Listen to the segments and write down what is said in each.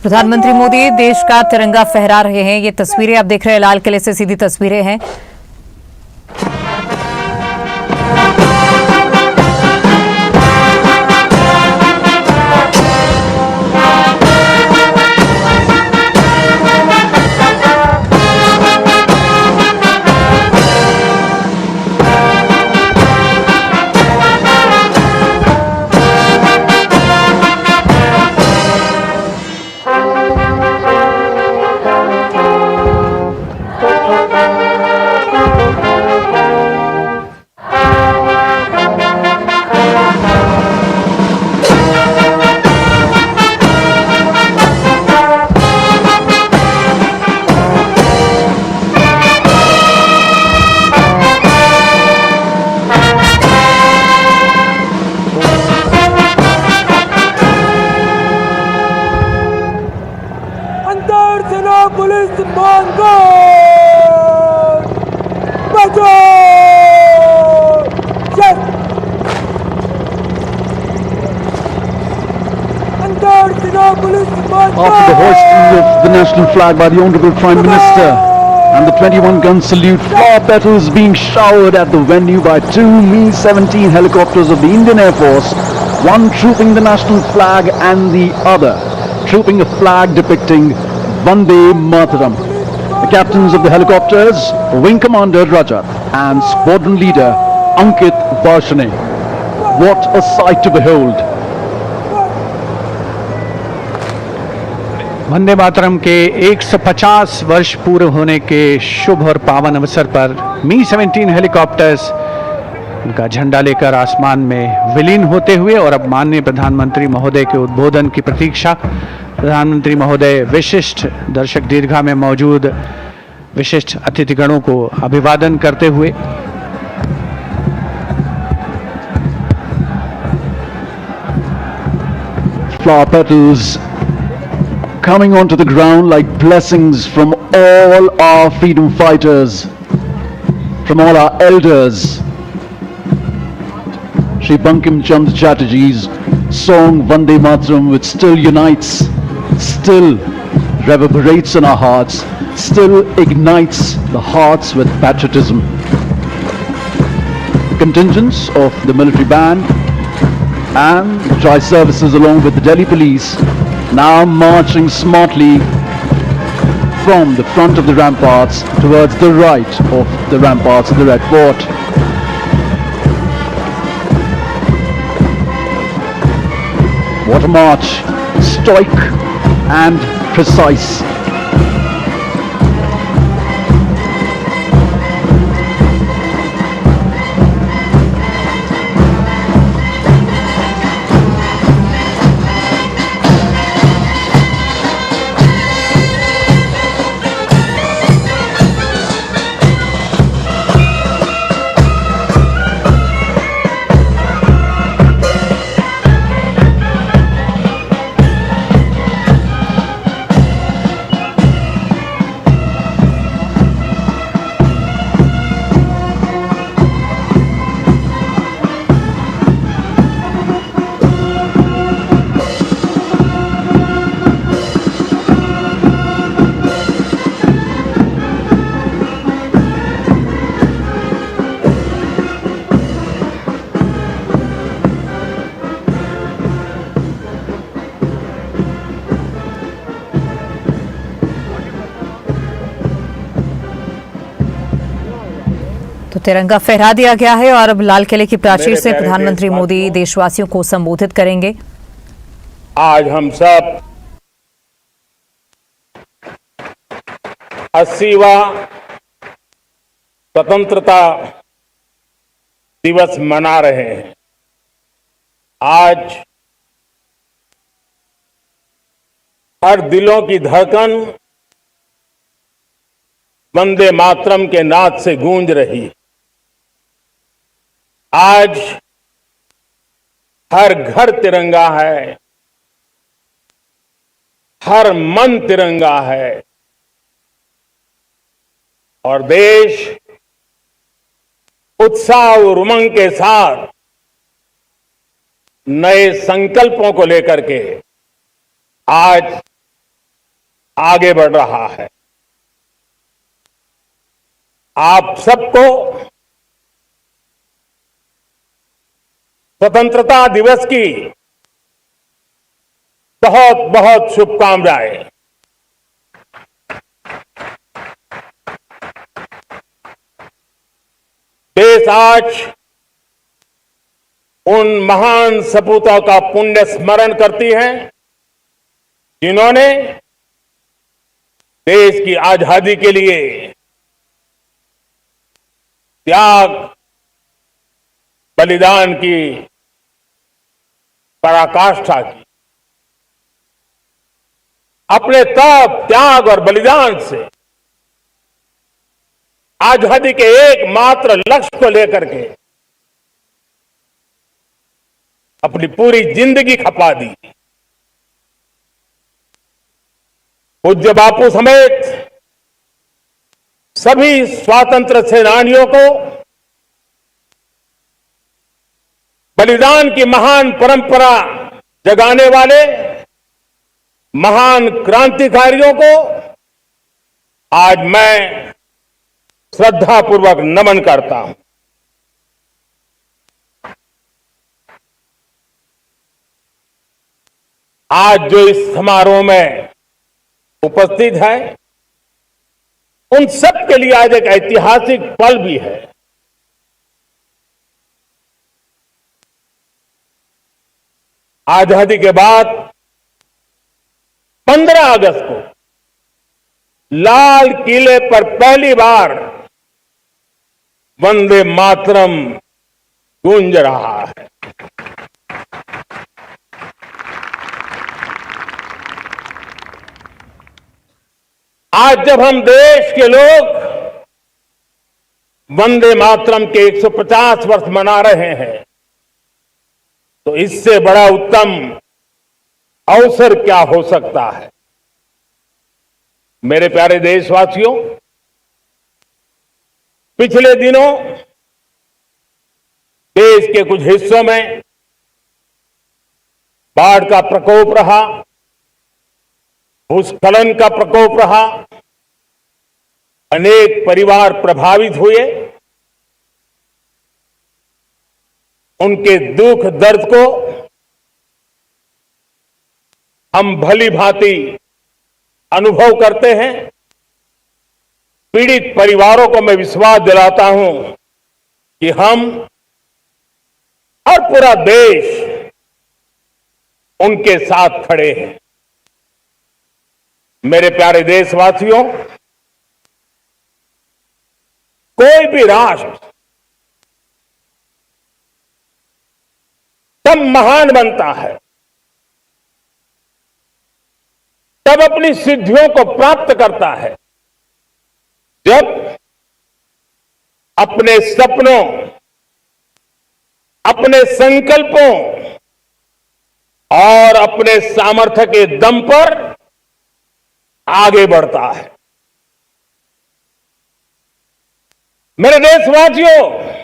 प्रधानमंत्री मोदी देश का तिरंगा फहरा रहे हैं। ये तस्वीरें आप देख रहे हैं, लाल किले से सीधी तस्वीरें हैं। पुलिस मांगो बचो After the hoisting of the national flag by the Honourable Prime Minister and the 21-gun salute, flower petals being showered at the venue by two Mi-17 helicopters of the Indian Air Force, one trooping the national flag and the other trooping a flag depicting Vande Mataram. The captains of the helicopters, Wing Commander Rajat and Squadron Leader Ankit Varshane. What a sight to behold! Vande Mataram के 150 वर्ष पूरे होने के शुभ और पावन अवसर पर Mi-17 helicopters उनका झंडा लेकर आसमान में विलीन होते हुए और अब माननीय प्रधानमंत्री महोदय के उद्बोधन की प्रतीक्षा। प्रधानमंत्री महोदय विशिष्ट दर्शक दीर्घा में मौजूद विशिष्ट अतिथिगणों को अभिवादन करते हुए flower petals coming onto the ground like blessings from all our freedom fighters, from all our elders. Shri Bankim Chand Chatterjee's song Vande Mataram, which still unites, still reverberates in our hearts, still ignites the hearts with patriotism. Contingents of the military band and the tri-services along with the Delhi police now marching smartly from the front of the ramparts towards the right of the ramparts of the Red Fort. What a march, stoic and precise. तो तिरंगा फहरा दिया गया है और अब लाल किले की प्राचीर से प्रधानमंत्री मोदी देशवासियों को संबोधित करेंगे। आज हम सब 80वां स्वतंत्रता दिवस मना रहे हैं। आज हर दिलों की धड़कन वंदे मातरम के नाद से गूंज रही है। आज हर घर तिरंगा है, हर मन तिरंगा है और देश उत्साह और उमंग के साथ नए संकल्पों को लेकर के आज आगे बढ़ रहा है। आप सबको स्वतंत्रता दिवस की बहुत बहुत शुभकामनाएं। देश आज उन महान सपूतों का पुण्य स्मरण करती है जिन्होंने देश की आजादी के लिए त्याग बलिदान की पराकाष्ठा की। अपने तप त्याग और बलिदान से आजादी के एकमात्र लक्ष्य को लेकर के अपनी पूरी जिंदगी खपा दी। पूज्य बापू समेत सभी स्वातंत्र सेनानियों को बलिदान की महान परंपरा जगाने वाले महान क्रांतिकारियों को आज मैं श्रद्धापूर्वक नमन करता हूं। आज जो इस समारोह में उपस्थित है उन सब के लिए आज एक ऐतिहासिक पल भी है। आजादी के बाद 15 अगस्त को लाल किले पर पहली बार वंदे मातरम गूंज रहा है। आज जब हम देश के लोग वंदे मातरम के 150 वर्ष मना रहे हैं तो इससे बड़ा उत्तम अवसर क्या हो सकता है। मेरे प्यारे देशवासियों, पिछले दिनों देश के कुछ हिस्सों में बाढ़ का प्रकोप रहा, भूस्खलन का प्रकोप रहा, अनेक परिवार प्रभावित हुए। उनके दुख दर्द को हम भली भांति अनुभव करते हैं। पीड़ित परिवारों को मैं विश्वास दिलाता हूं कि हम और पूरा देश उनके साथ खड़े हैं। मेरे प्यारे देशवासियों, कोई भी राष्ट्र तब महान बनता है, तब अपनी सिद्धियों को प्राप्त करता है, जब अपने सपनों, अपने संकल्पों और अपने सामर्थ्य के दम पर आगे बढ़ता है। मेरे देशवासियों,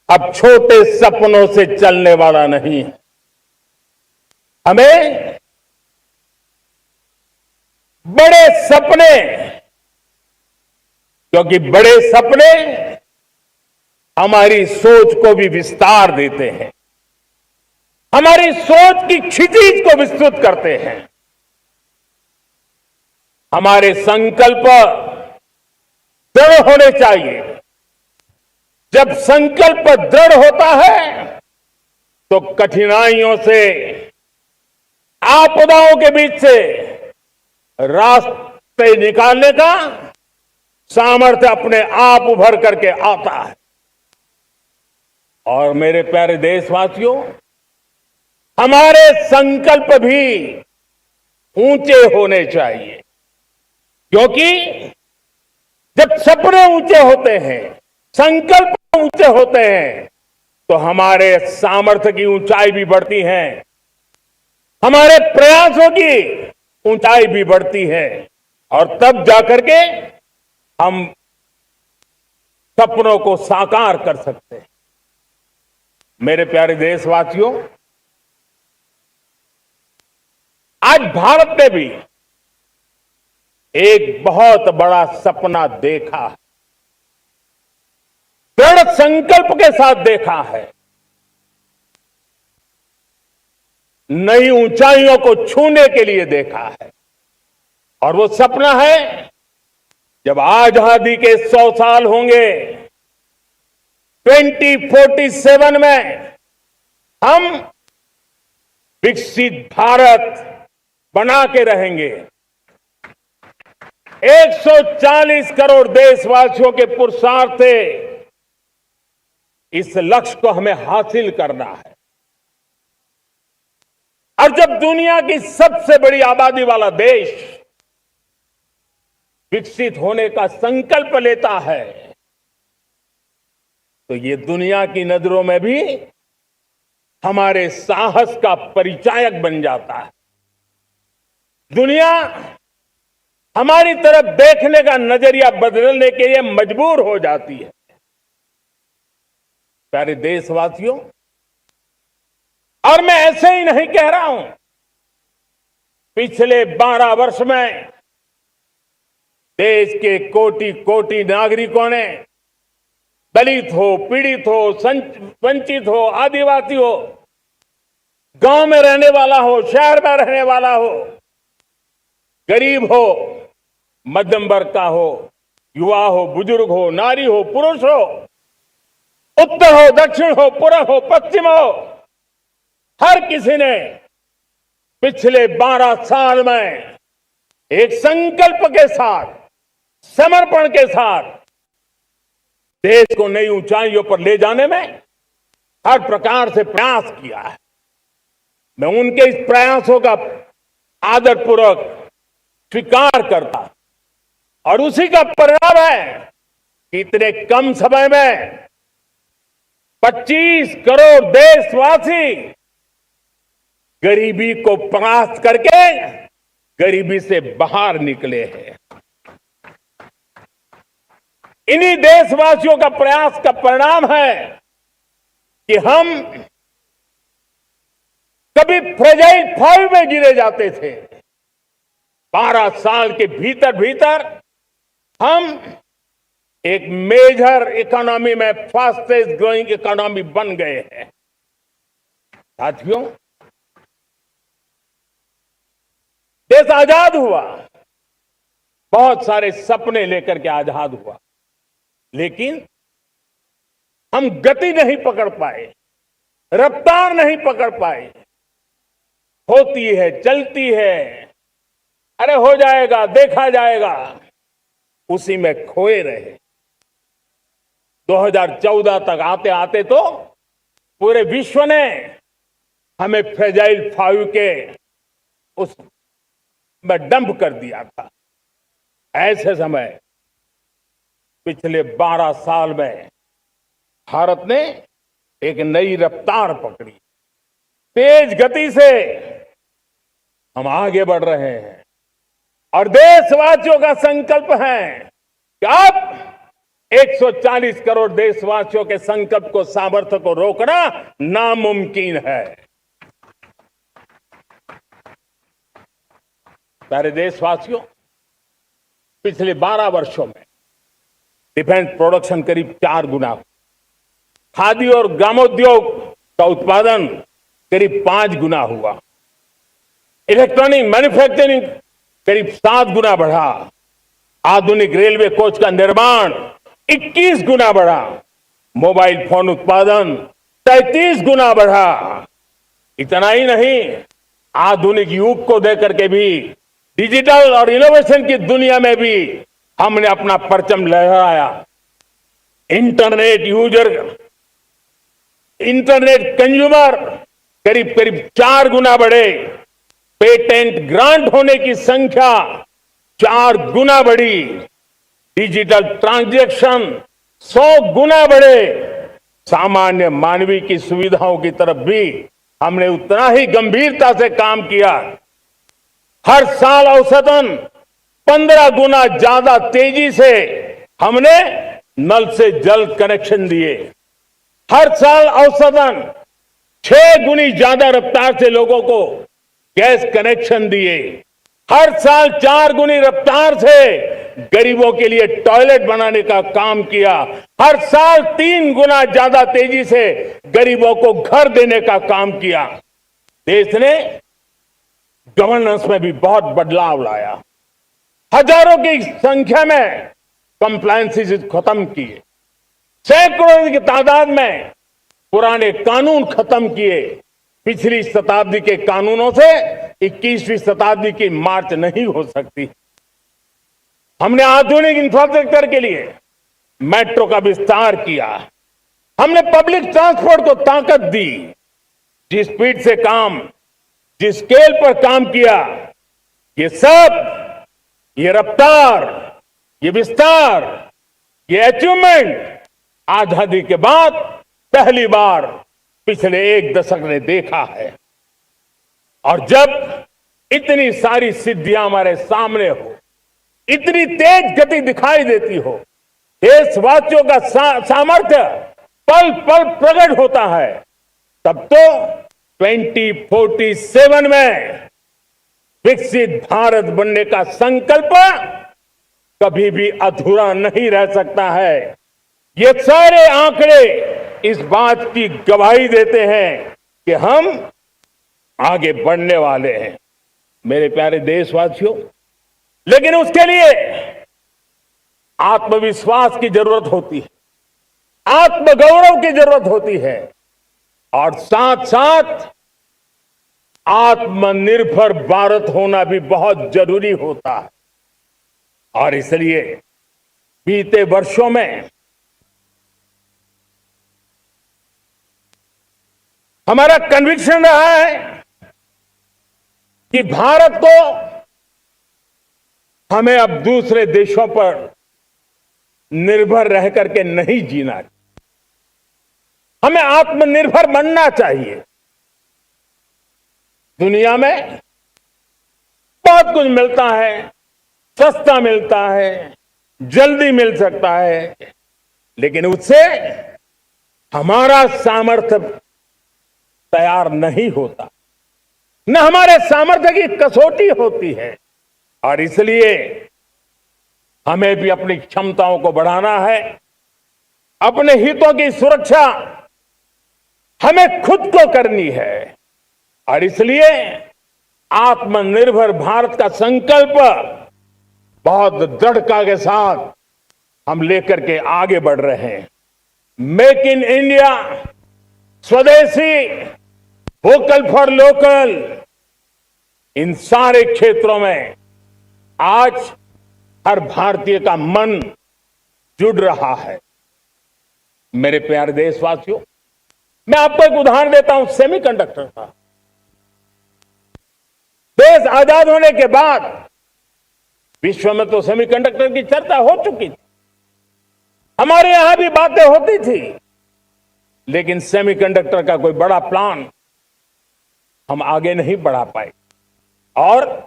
अब छोटे सपनों से चलने वाला नहीं है। हमें बड़े सपने, क्योंकि बड़े सपने हमारी सोच को भी विस्तार देते हैं, हमारी सोच की क्षितिज को विस्तृत करते हैं। हमारे संकल्प दृढ़ होने चाहिए। जब संकल्प दृढ़ होता है तो कठिनाइयों से, आपदाओं के बीच से रास्ते निकालने का सामर्थ्य अपने आप उभर करके आता है। और मेरे प्यारे देशवासियों, हमारे संकल्प भी ऊंचे होने चाहिए, क्योंकि जब सपने ऊंचे होते हैं, संकल्प ऊंचे होते हैं, तो हमारे सामर्थ्य की ऊंचाई भी बढ़ती है, हमारे प्रयासों की ऊंचाई भी बढ़ती है, और तब जाकर के हम सपनों को साकार कर सकते हैं। मेरे प्यारे देशवासियों, आज भारत ने भी एक बहुत बड़ा सपना देखा है, दृढ़ संकल्प के साथ देखा है। नई ऊंचाइयों को छूने के लिए देखा है। और वो सपना है, जब आजादी के 100 साल होंगे, 2047 में हम विकसित भारत बना के रहेंगे। 140 करोड़ देशवासियों के पुरुषार्थ से इस लक्ष्य को हमें हासिल करना है। और जब दुनिया की सबसे बड़ी आबादी वाला देश विकसित होने का संकल्प लेता है, तो ये दुनिया की नजरों में भी हमारे साहस का परिचायक बन जाता है। दुनिया हमारी तरफ देखने का नजरिया बदलने के लिए मजबूर हो जाती है। प्यारे देशवासियों, और मैं ऐसे ही नहीं कह रहा हूं। पिछले 12 वर्ष में देश के कोटि कोटि नागरिकों ने, दलित हो, पीड़ित हो, वंचित हो, आदिवासी हो, गांव में रहने वाला हो, शहर में रहने वाला हो, गरीब हो, मध्यम वर्ग का हो, युवा हो, बुजुर्ग हो, नारी हो, पुरुष हो, उत्तर हो, दक्षिण हो, पूर्व हो, पश्चिम हो, हर किसी ने पिछले 12 साल में एक संकल्प के साथ, समर्पण के साथ देश को नई ऊंचाइयों पर ले जाने में हर प्रकार से प्रयास किया है। मैं उनके इस प्रयासों का आदरपूर्वक स्वीकार करता, और उसी का परिणाम है कि इतने कम समय में 25 करोड़ देशवासी गरीबी को परास्त करके गरीबी से बाहर निकले हैं। इन्हीं देशवासियों का प्रयास का परिणाम है कि हम कभी फ्रेजाइल 5 में गिरे जाते थे। 12 साल के भीतर भीतर हम एक मेजर इकोनॉमी में फास्टेस्ट ग्रोइंग इकोनॉमी बन गए हैं। साथियों, देश आजाद हुआ, बहुत सारे सपने लेकर के आजाद हुआ, लेकिन हम गति नहीं पकड़ पाए, रफ्तार नहीं पकड़ पाए। होती है, चलती है, अरे हो जाएगा, देखा जाएगा, उसी में खोए रहे। 2014 तक आते आते तो पूरे विश्व ने हमें फ्रेजाइल 5 के उस में डंप कर दिया था। ऐसे समय पिछले 12 साल में भारत ने एक नई रफ्तार पकड़ी। तेज गति से हम आगे बढ़ रहे हैं, और देशवासियों का संकल्प है कि अब 140 करोड़ देशवासियों के संकल्प को, सामर्थ्य को रोकना नामुमकिन है। प्यारे देशवासियों, पिछले 12 वर्षों में डिफेंस प्रोडक्शन करीब 4 गुना, खादी और ग्रामोद्योग का उत्पादन करीब 5 गुना हुआ, इलेक्ट्रॉनिक मैन्युफैक्चरिंग करीब 7 गुना बढ़ा, आधुनिक रेलवे कोच का निर्माण 21 गुना बढ़ा, मोबाइल फोन उत्पादन 33 गुना बढ़ा। इतना ही नहीं, आधुनिक युग को देकर के भी डिजिटल और इनोवेशन की दुनिया में भी हमने अपना परचम लहराया। इंटरनेट यूजर, इंटरनेट कंज्यूमर करीब करीब 4 गुना बढ़े, पेटेंट ग्रांट होने की संख्या 4 गुना बढ़ी, डिजिटल ट्रांजैक्शन 100 गुना बढ़े। सामान्य मानवीय की सुविधाओं की तरफ भी हमने उतना ही गंभीरता से काम किया। हर साल औसतन 15 गुना ज्यादा तेजी से हमने नल से जल कनेक्शन दिए। हर साल औसतन 6 गुनी ज्यादा रफ्तार से लोगों को गैस कनेक्शन दिए। हर साल 4 गुनी रफ्तार से गरीबों के लिए टॉयलेट बनाने का काम किया। हर साल 3 गुना ज्यादा तेजी से गरीबों को घर देने का काम किया। देश ने गवर्नेंस में भी बहुत बदलाव लाया। हजारों की संख्या में कंप्लायंसेस खत्म किए। सैकड़ों की तादाद में पुराने कानून खत्म किए। पिछली शताब्दी के कानूनों से 21वीं शताब्दी की मार्च नहीं हो सकती। हमने आधुनिक इंफ्रास्ट्रक्चर के लिए मेट्रो का विस्तार किया। हमने पब्लिक ट्रांसपोर्ट को ताकत दी। जिस स्पीड से काम, जिस स्केल पर काम किया, ये सब, ये रफ्तार, ये विस्तार, ये अचीवमेंट आजादी के बाद पहली बार पिछले 1 दशक ने देखा है। और जब इतनी सारी सिद्धियां हमारे सामने हो, इतनी तेज गति दिखाई देती हो, देशवासियों का सामर्थ्य पल पल प्रकट होता है, तब तो 2047 में विकसित भारत बनने का संकल्प कभी भी अधूरा नहीं रह सकता है। ये सारे आंकड़े इस बात की गवाही देते हैं कि हम आगे बढ़ने वाले हैं। मेरे प्यारे देशवासियों, लेकिन उसके लिए आत्मविश्वास की जरूरत होती है, आत्मगौरव की जरूरत होती है, और साथ साथ आत्मनिर्भर भारत होना भी बहुत जरूरी होता है। और इसलिए बीते वर्षों में हमारा कन्विक्शन रहा है कि भारत को हमें अब दूसरे देशों पर निर्भर रह करके नहीं जीना चाहिए। हमें आत्मनिर्भर बनना चाहिए। दुनिया में बहुत कुछ मिलता है, सस्ता मिलता है, जल्दी मिल सकता है, लेकिन उससे हमारा सामर्थ्य तैयार नहीं होता, न हमारे सामर्थ्य की कसौटी होती है। और इसलिए हमें भी अपनी क्षमताओं को बढ़ाना है। अपने हितों की सुरक्षा हमें खुद को करनी है। और इसलिए आत्मनिर्भर भारत का संकल्प बहुत दृढ़ता के साथ हम लेकर के आगे बढ़ रहे हैं। मेक इन इंडिया, स्वदेशी, वोकल फॉर लोकल, इन सारे क्षेत्रों में आज हर भारतीय का मन जुड़ रहा है। मेरे प्यारे देशवासियों, मैं आपको एक उदाहरण देता हूं सेमीकंडक्टर का। देश आजाद होने के बाद विश्व में तो सेमीकंडक्टर की चर्चा हो चुकी थी, हमारे यहां भी बातें होती थी, लेकिन सेमीकंडक्टर का कोई बड़ा प्लान हम आगे नहीं बढ़ा पाए। और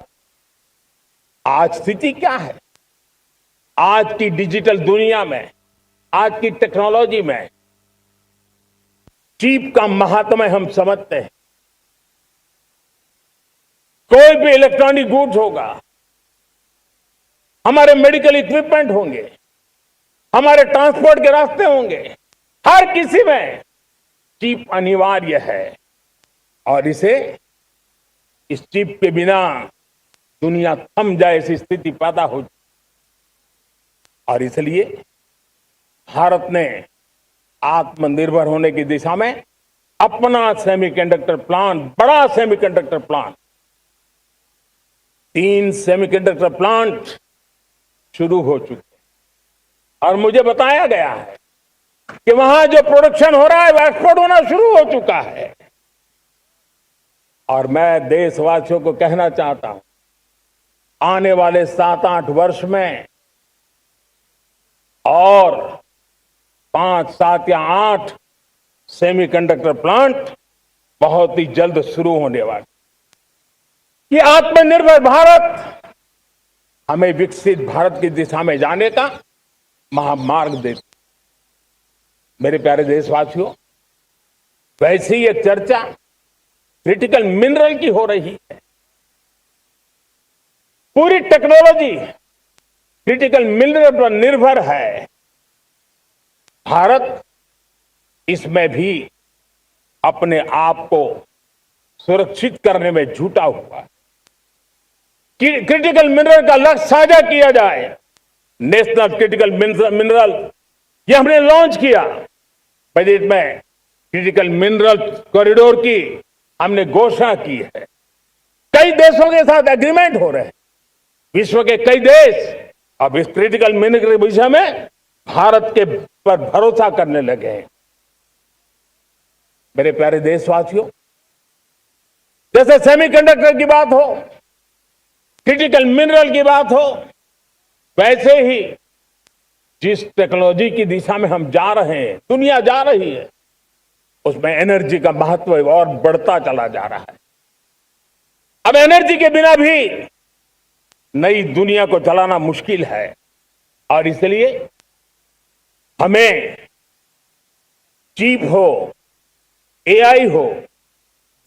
आज स्थिति क्या है? आज की डिजिटल दुनिया में, आज की टेक्नोलॉजी में चिप का महात्म्य हम समझते हैं। कोई भी इलेक्ट्रॉनिक गुड्स होगा, हमारे मेडिकल इक्विपमेंट होंगे, हमारे ट्रांसपोर्ट के रास्ते होंगे, हर किसी में चिप अनिवार्य है। और इस चिप के बिना दुनिया थम जाए ऐसी स्थिति पैदा हो। और इसलिए भारत ने आत्मनिर्भर होने की दिशा में अपना सेमीकंडक्टर प्लांट, बड़ा सेमीकंडक्टर प्लांट, 3 सेमीकंडक्टर प्लांट शुरू हो चुके हैं। और मुझे बताया गया है कि वहां जो प्रोडक्शन हो रहा है वो एक्सपोर्ट होना शुरू हो चुका है। और मैं देशवासियों को कहना चाहता हूं, आने वाले 7-8 वर्ष में और 5, 7 या 8 सेमीकंडक्टर प्लांट बहुत ही जल्द शुरू होने वाले। ये आत्मनिर्भर भारत हमें विकसित भारत की दिशा में जाने का महामार्ग देती। मेरे प्यारे देशवासियों, वैसी ये चर्चा क्रिटिकल मिनरल की हो रही है। पूरी टेक्नोलॉजी क्रिटिकल मिनरल पर निर्भर है। भारत इसमें भी अपने आप को सुरक्षित करने में जुटा हुआ है। क्रिटिकल मिनरल का लक्ष्य साझा किया जाए। नेशनल क्रिटिकल मिनरल ये हमने लॉन्च किया। बजट में क्रिटिकल मिनरल कॉरिडोर की हमने घोषणा की है। कई देशों के साथ एग्रीमेंट हो रहे हैं। विश्व के कई देश अब इस क्रिटिकल मिनरल के विषय में भारत के पर भरोसा करने लगे हैं। मेरे प्यारे देशवासियों, जैसे सेमीकंडक्टर की बात हो, क्रिटिकल मिनरल की बात हो, वैसे ही जिस टेक्नोलॉजी की दिशा में हम जा रहे हैं, दुनिया जा रही है, उसमें एनर्जी का महत्व और बढ़ता चला जा रहा है। अब एनर्जी के बिना भी नई दुनिया को चलाना मुश्किल है और इसलिए हमें चिप हो, एआई हो,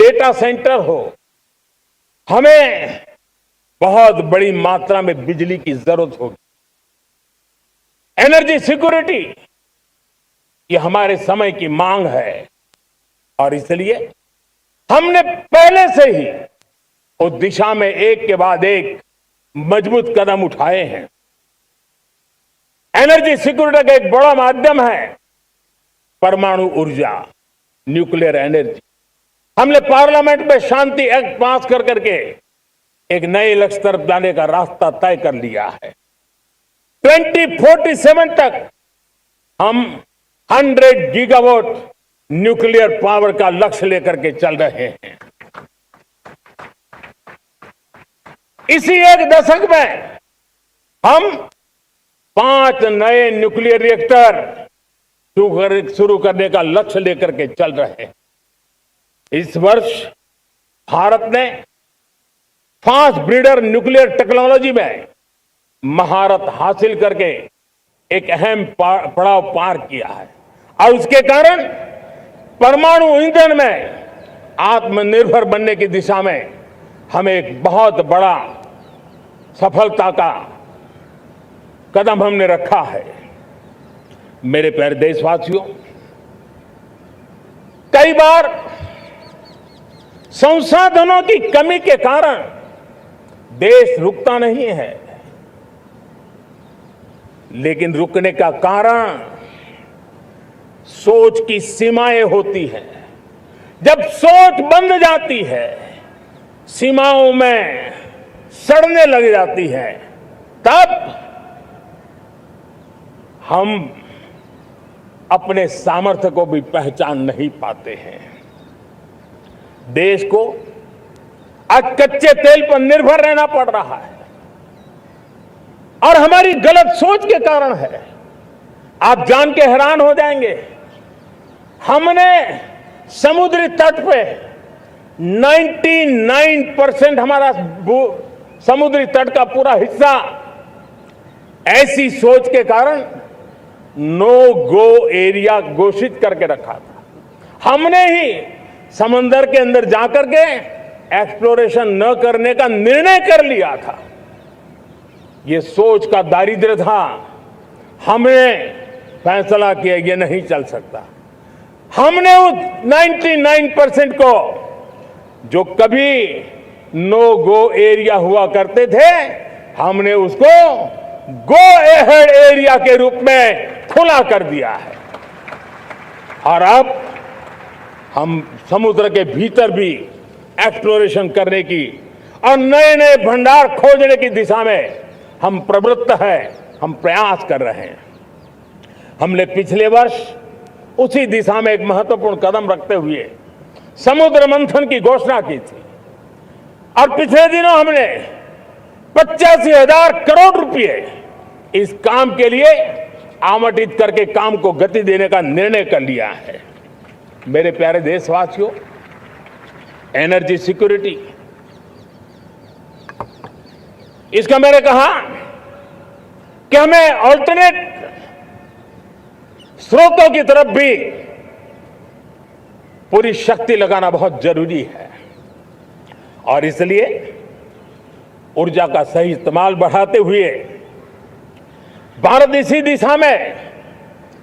डेटा सेंटर हो, हमें बहुत बड़ी मात्रा में बिजली की जरूरत होगी। एनर्जी सिक्योरिटी ये हमारे समय की मांग है और इसलिए हमने पहले से ही उस दिशा में एक के बाद एक मजबूत कदम उठाए हैं। एनर्जी सिक्योरिटी का एक बड़ा माध्यम है परमाणु ऊर्जा, न्यूक्लियर एनर्जी। हमने पार्लियामेंट में शांति एक्ट पास कर करके एक नए लक्ष्य तरफ जाने का रास्ता तय कर लिया है। 2047 तक हम 100 गीगावाट न्यूक्लियर पावर का लक्ष्य लेकर के चल रहे हैं। इसी एक दशक में हम 5 नए न्यूक्लियर रिएक्टर शुरू करने का लक्ष्य लेकर के चल रहे हैं। इस वर्ष भारत ने फास्ट ब्रीडर न्यूक्लियर टेक्नोलॉजी में महारत हासिल करके एक अहम पड़ाव पार किया है और उसके कारण परमाणु ईंधन में आत्मनिर्भर बनने की दिशा में हमें एक बहुत बड़ा सफलता का कदम हमने रखा है। मेरे प्यारे देशवासियों, कई बार संसाधनों की कमी के कारण देश रुकता नहीं है, लेकिन रुकने का कारण सोच की सीमाएं होती हैं। जब सोच बंद जाती है, सीमाओं में सड़ने लग जाती है, तब हम अपने सामर्थ्य को भी पहचान नहीं पाते हैं। देश को आज कच्चे तेल पर निर्भर रहना पड़ रहा है और हमारी गलत सोच के कारण है। आप जान के हैरान हो जाएंगे, हमने समुद्री तट पे 99% हमारा समुद्री तट का पूरा हिस्सा ऐसी सोच के कारण नो गो एरिया घोषित करके रखा था। हमने ही समंदर के अंदर जाकर के एक्सप्लोरेशन न करने का निर्णय कर लिया था। ये सोच का दारिद्र्य था। हमने फैसला किया ये नहीं चल सकता। हमने उस 99% को जो कभी नो गो एरिया हुआ करते थे, हमने उसको गो एहेड एरिया के रूप में खुला कर दिया है और अब हम समुद्र के भीतर भी एक्सप्लोरेशन करने की और नए नए भंडार खोजने की दिशा में हम प्रवृत्त हैं, हम प्रयास कर रहे हैं। हमने पिछले वर्ष उसी दिशा में एक महत्वपूर्ण कदम रखते हुए समुद्र मंथन की घोषणा की थी और पिछले दिनों हमने 85,000 करोड़ रुपए इस काम के लिए आवंटित करके काम को गति देने का निर्णय कर लिया है। मेरे प्यारे देशवासियों, एनर्जी सिक्योरिटी, इसका मैंने कहा कि हमें ऑल्टरनेट स्रोतों की तरफ भी पूरी शक्ति लगाना बहुत जरूरी है और इसलिए ऊर्जा का सही इस्तेमाल बढ़ाते हुए भारत इसी दिशा में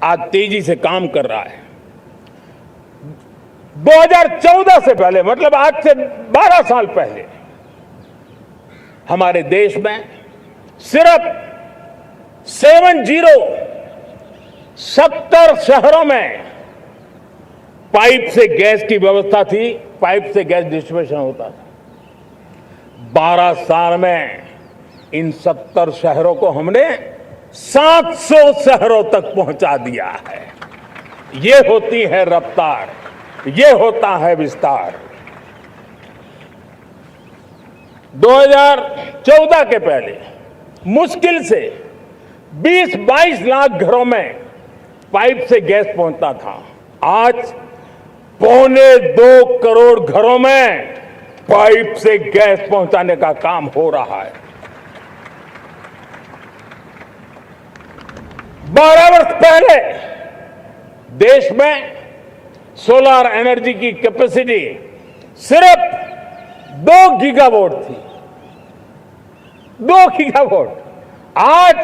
आज तेजी से काम कर रहा है। 2014 से पहले, मतलब आज से 12 साल पहले, हमारे देश में सिर्फ 70 शहरों में पाइप से गैस की व्यवस्था थी, पाइप से गैस डिस्ट्रीब्यूशन होता था। 12 साल में इन 70 शहरों को हमने 700 शहरों तक पहुंचा दिया है। ये होती है रफ्तार, ये होता है विस्तार। 2014 के पहले मुश्किल से 20-22 लाख घरों में पाइप से गैस पहुंचता था। आज 1.25 करोड़ घरों में पाइप से गैस पहुंचाने का काम हो रहा है। 12 वर्ष पहले देश में सोलर एनर्जी की कैपेसिटी सिर्फ 2 गीगावाट थी। 2 गीगावाट, आज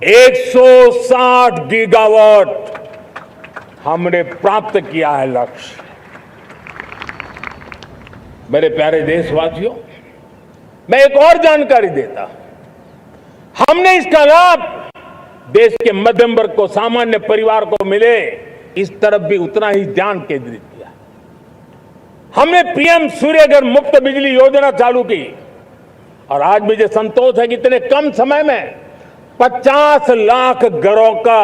160 गीगावाट हमने प्राप्त किया है लक्ष्य। मेरे प्यारे देशवासियों, मैं एक और जानकारी देता हूं। हमने इसका लाभ देश के मध्यम वर्ग को, सामान्य परिवार को मिले, इस तरफ भी उतना ही ध्यान केंद्रित किया। हमने पीएम सूर्यघर मुफ्त बिजली योजना चालू की और आज मुझे संतोष है कि इतने कम समय में 50 लाख घरों का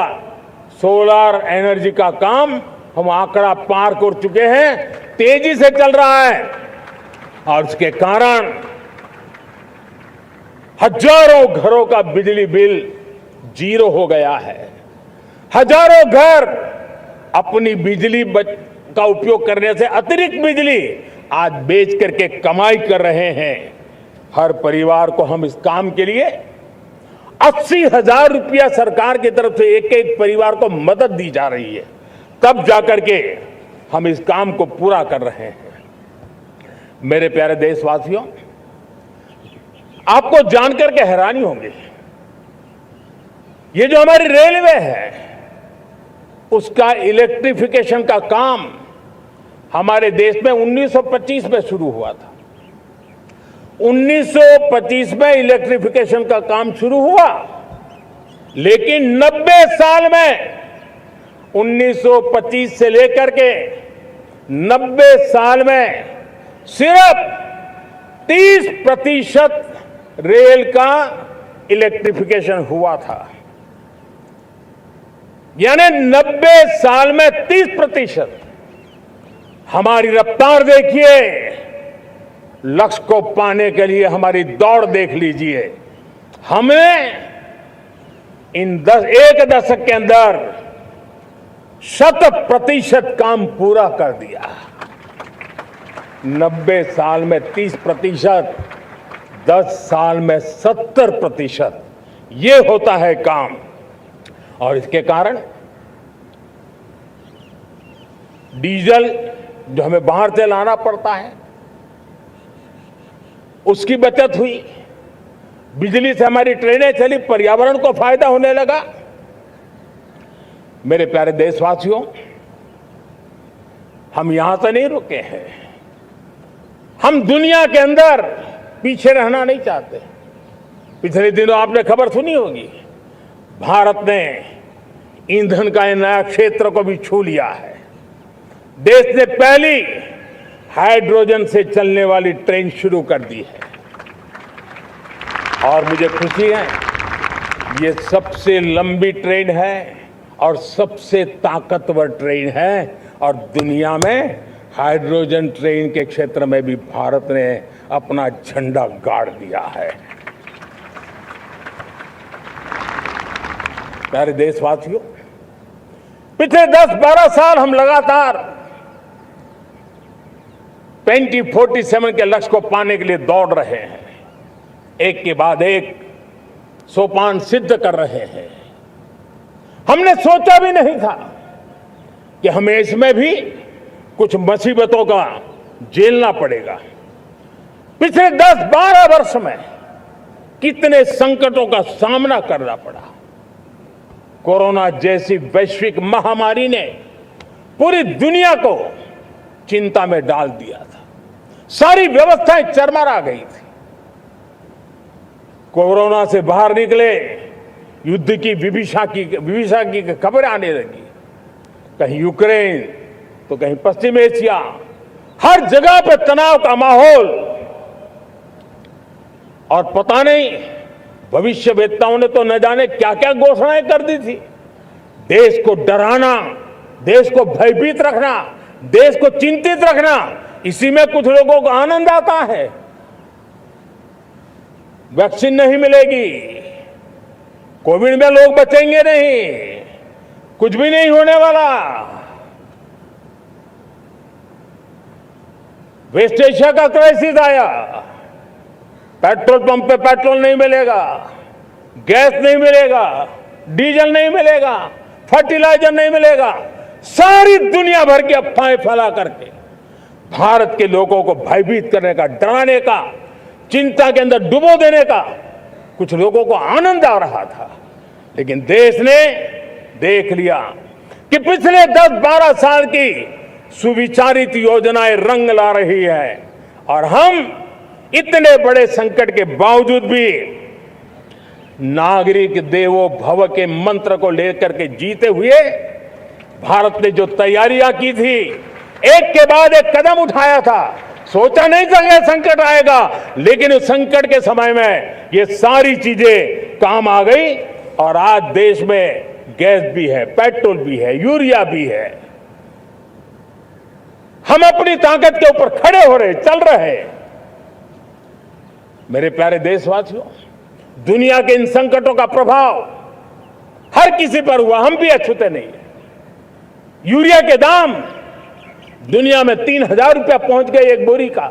सोलर एनर्जी का काम हम आंकड़ा पार कर चुके हैं। तेजी से चल रहा है और इसके कारण हजारों घरों का बिजली बिल 0 हो गया है। हजारों घर अपनी बिजली का उपयोग करने से अतिरिक्त बिजली आज बेच करके कमाई कर रहे हैं। हर परिवार को हम इस काम के लिए 80,000 रुपया सरकार की तरफ से एक एक परिवार को मदद दी जा रही है, तब जाकर के हम इस काम को पूरा कर रहे हैं। मेरे प्यारे देशवासियों, आपको जानकर के हैरानी होगी, ये जो हमारी रेलवे है उसका इलेक्ट्रिफिकेशन का काम हमारे देश में 1925 में शुरू हुआ था। 1925 में इलेक्ट्रिफिकेशन का काम शुरू हुआ, लेकिन 90 साल में 1925 से लेकर के 90 साल में सिर्फ 30% रेल का इलेक्ट्रिफिकेशन हुआ था। यानी 90 साल में 30%। हमारी रफ्तार देखिए, लक्ष्य को पाने के लिए हमारी दौड़ देख लीजिए। हमने एक दशक के अंदर 100% काम पूरा कर दिया। 90 साल में 30%, 10 साल में 70%, ये होता है काम। और इसके कारण डीजल जो हमें बाहर से लाना पड़ता है उसकी बचत हुई, बिजली से हमारी ट्रेनें चली, पर्यावरण को फायदा होने लगा। मेरे प्यारे देशवासियों, हम यहां से नहीं रुके हैं, हम दुनिया के अंदर पीछे रहना नहीं चाहते। पिछले दिनों आपने खबर सुनी होगी, भारत ने ईंधन का नया क्षेत्र को भी छू लिया है। देश ने पहली हाइड्रोजन से चलने वाली ट्रेन शुरू कर दी है और मुझे खुशी है, ये सबसे लंबी ट्रेन है और सबसे ताकतवर ट्रेन है और दुनिया में हाइड्रोजन ट्रेन के क्षेत्र में भी भारत ने अपना झंडा गाड़ दिया है। प्यारे देशवासियों, पिछले 10-12 साल हम लगातार 2047 के लक्ष्य को पाने के लिए दौड़ रहे हैं, एक के बाद एक सोपान सिद्ध कर रहे हैं। हमने सोचा भी नहीं था कि हमें इसमें भी कुछ मुसीबतों का झेलना पड़ेगा। पिछले 10-12 वर्ष में कितने संकटों का सामना करना पड़ा। कोरोना जैसी वैश्विक महामारी ने पूरी दुनिया को चिंता में डाल दिया था। सारी व्यवस्थाएं चरमरा गई थी। कोरोना से बाहर निकले, युद्ध की विभीषा की खबरें आने लगी। कहीं यूक्रेन तो कहीं पश्चिम एशिया, हर जगह पे तनाव का माहौल। और पता नहीं भविष्यवेत्ताओं ने तो न जाने क्या क्या घोषणाएं कर दी थी। देश को डराना, देश को भयभीत रखना, देश को चिंतित रखना, इसी में कुछ लोगों को आनंद आता है। वैक्सीन नहीं मिलेगी, कोविड में लोग बचेंगे नहीं, कुछ भी नहीं होने वाला। वेस्ट एशिया का क्राइसिस आया, पेट्रोल पंप पे पेट्रोल नहीं मिलेगा, गैस नहीं मिलेगा, डीजल नहीं मिलेगा, फर्टिलाइजर नहीं मिलेगा। सारी दुनिया भर की अफवाहें फैला करके भारत के लोगों को भयभीत करने का, डराने का, चिंता के अंदर डुबो देने का कुछ लोगों को आनंद आ रहा था। लेकिन देश ने देख लिया कि पिछले 10-12 साल की सुविचारित योजनाएं रंग ला रही है और हम इतने बड़े संकट के बावजूद भी नागरिक देवो भव के मंत्र को लेकर के जीते हुए भारत ने जो तैयारियां की थी, एक के बाद एक कदम उठाया था। सोचा नहीं था कि संकट आएगा, लेकिन उस संकट के समय में ये सारी चीजें काम आ गई और आज देश में गैस भी है, पेट्रोल भी है, यूरिया भी है। हम अपनी ताकत के ऊपर खड़े हो रहे, चल रहे। मेरे प्यारे देशवासियों, दुनिया के इन संकटों का प्रभाव हर किसी पर हुआ, हम भी अछूते नहीं है। यूरिया के दाम दुनिया में 3,000 रुपया पहुंच गए एक बोरी का।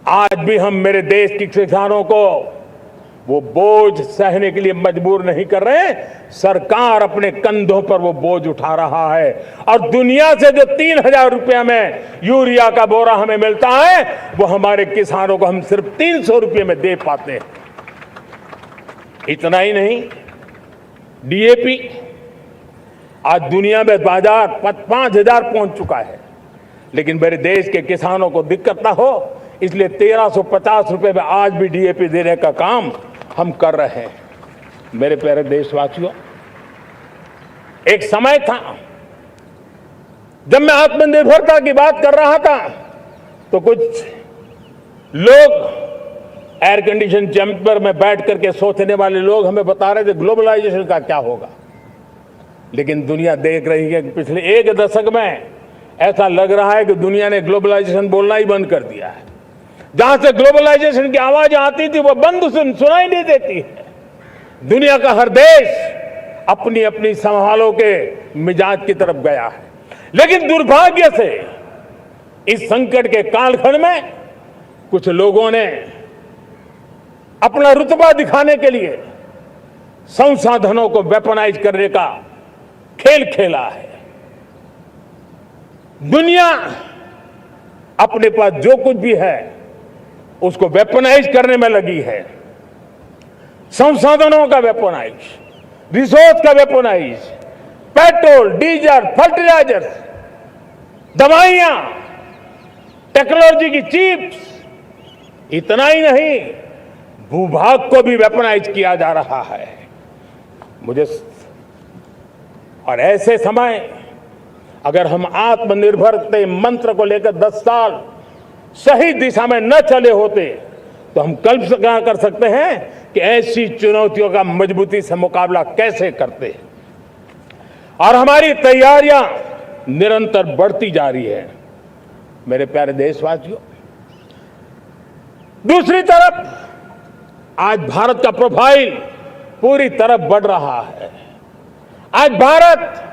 आज भी हम मेरे देश के किसानों को वो बोझ सहने के लिए मजबूर नहीं कर रहे हैं। सरकार अपने कंधों पर वो बोझ उठा रहा है और दुनिया से जो 3,000 रुपया में यूरिया का बोरा हमें मिलता है, वो हमारे किसानों को हम सिर्फ 300 रुपये में दे पाते हैं। इतना ही नहीं, डीएपी आज दुनिया में बाजार 5,000 पहुंच चुका है। लेकिन मेरे देश के किसानों को दिक्कत ना हो, इसलिए 1,350 रुपये में आज भी डीएपी देने का काम हम कर रहे हैं। मेरे प्यारे देशवासियों, एक समय था जब मैं आत्मनिर्भरता की बात कर रहा था तो कुछ लोग एयर कंडीशन चैम्बर में बैठ करके सोचने वाले लोग हमें बता रहे थे ग्लोबलाइजेशन का क्या होगा। लेकिन दुनिया देख रही है कि पिछले एक दशक में ऐसा लग रहा है कि दुनिया ने ग्लोबलाइजेशन बोलना ही बंद कर दिया है। जहां से ग्लोबलाइजेशन की आवाज आती थी वो बंद सुनाई नहीं देती है। दुनिया का हर देश अपनी अपनी संभालों के मिजाज की तरफ गया है। लेकिन दुर्भाग्य से इस संकट के कालखंड में कुछ लोगों ने अपना रुतबा दिखाने के लिए संसाधनों को वेपनाइज करने का खेल खेला है। दुनिया अपने पास जो कुछ भी है उसको वेपनाइज करने में लगी है। संसाधनों का वेपनाइज, रिसोर्स का वेपनाइज, पेट्रोल, डीजल, फर्टिलाइजर, दवाइयां, टेक्नोलॉजी की चिप्स, इतना ही नहीं, भूभाग को भी वेपनाइज किया जा रहा है। और ऐसे समय अगर हम आत्मनिर्भरता मंत्र को लेकर 10 साल सही दिशा में न चले होते तो हम कल्पना कर सकते हैं कि ऐसी चुनौतियों का मजबूती से मुकाबला कैसे करते हैं। और हमारी तैयारियां निरंतर बढ़ती जा रही है। मेरे प्यारे देशवासियों, दूसरी तरफ आज भारत का प्रोफाइल पूरी तरफ बढ़ रहा है। आज भारत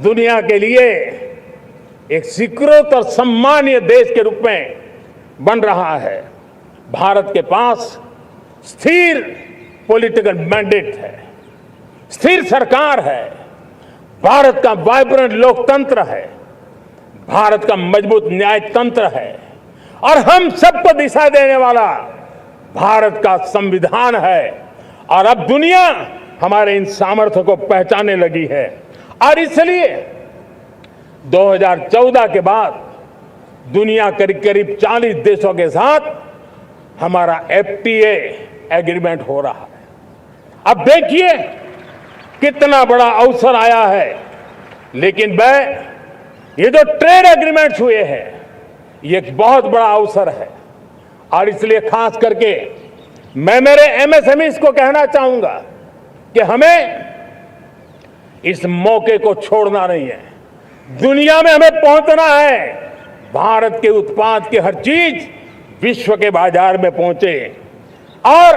दुनिया के लिए एक स्वीकृत और सम्मानीय देश के रूप में बन रहा है। भारत के पास स्थिर पॉलिटिकल मैंडेट है, स्थिर सरकार है, भारत का वाइब्रेंट लोकतंत्र है, भारत का मजबूत न्याय तंत्र है और हम सबको दिशा देने वाला भारत का संविधान है और अब दुनिया हमारे इन सामर्थ्य को पहचानने लगी है। और इसलिए 2014 के बाद दुनिया करीब करीब 40 देशों के साथ हमारा FTA एग्रीमेंट हो रहा है। अब देखिए कितना बड़ा अवसर आया है। लेकिन ये जो ट्रेड एग्रीमेंट्स हुए हैं ये एक बहुत बड़ा अवसर है और इसलिए खास करके मैं मेरे MSMEs को कहना चाहूंगा कि हमें इस मौके को छोड़ना नहीं है। दुनिया में हमें पहुंचना है। भारत के उत्पाद की हर चीज विश्व के बाजार में पहुंचे और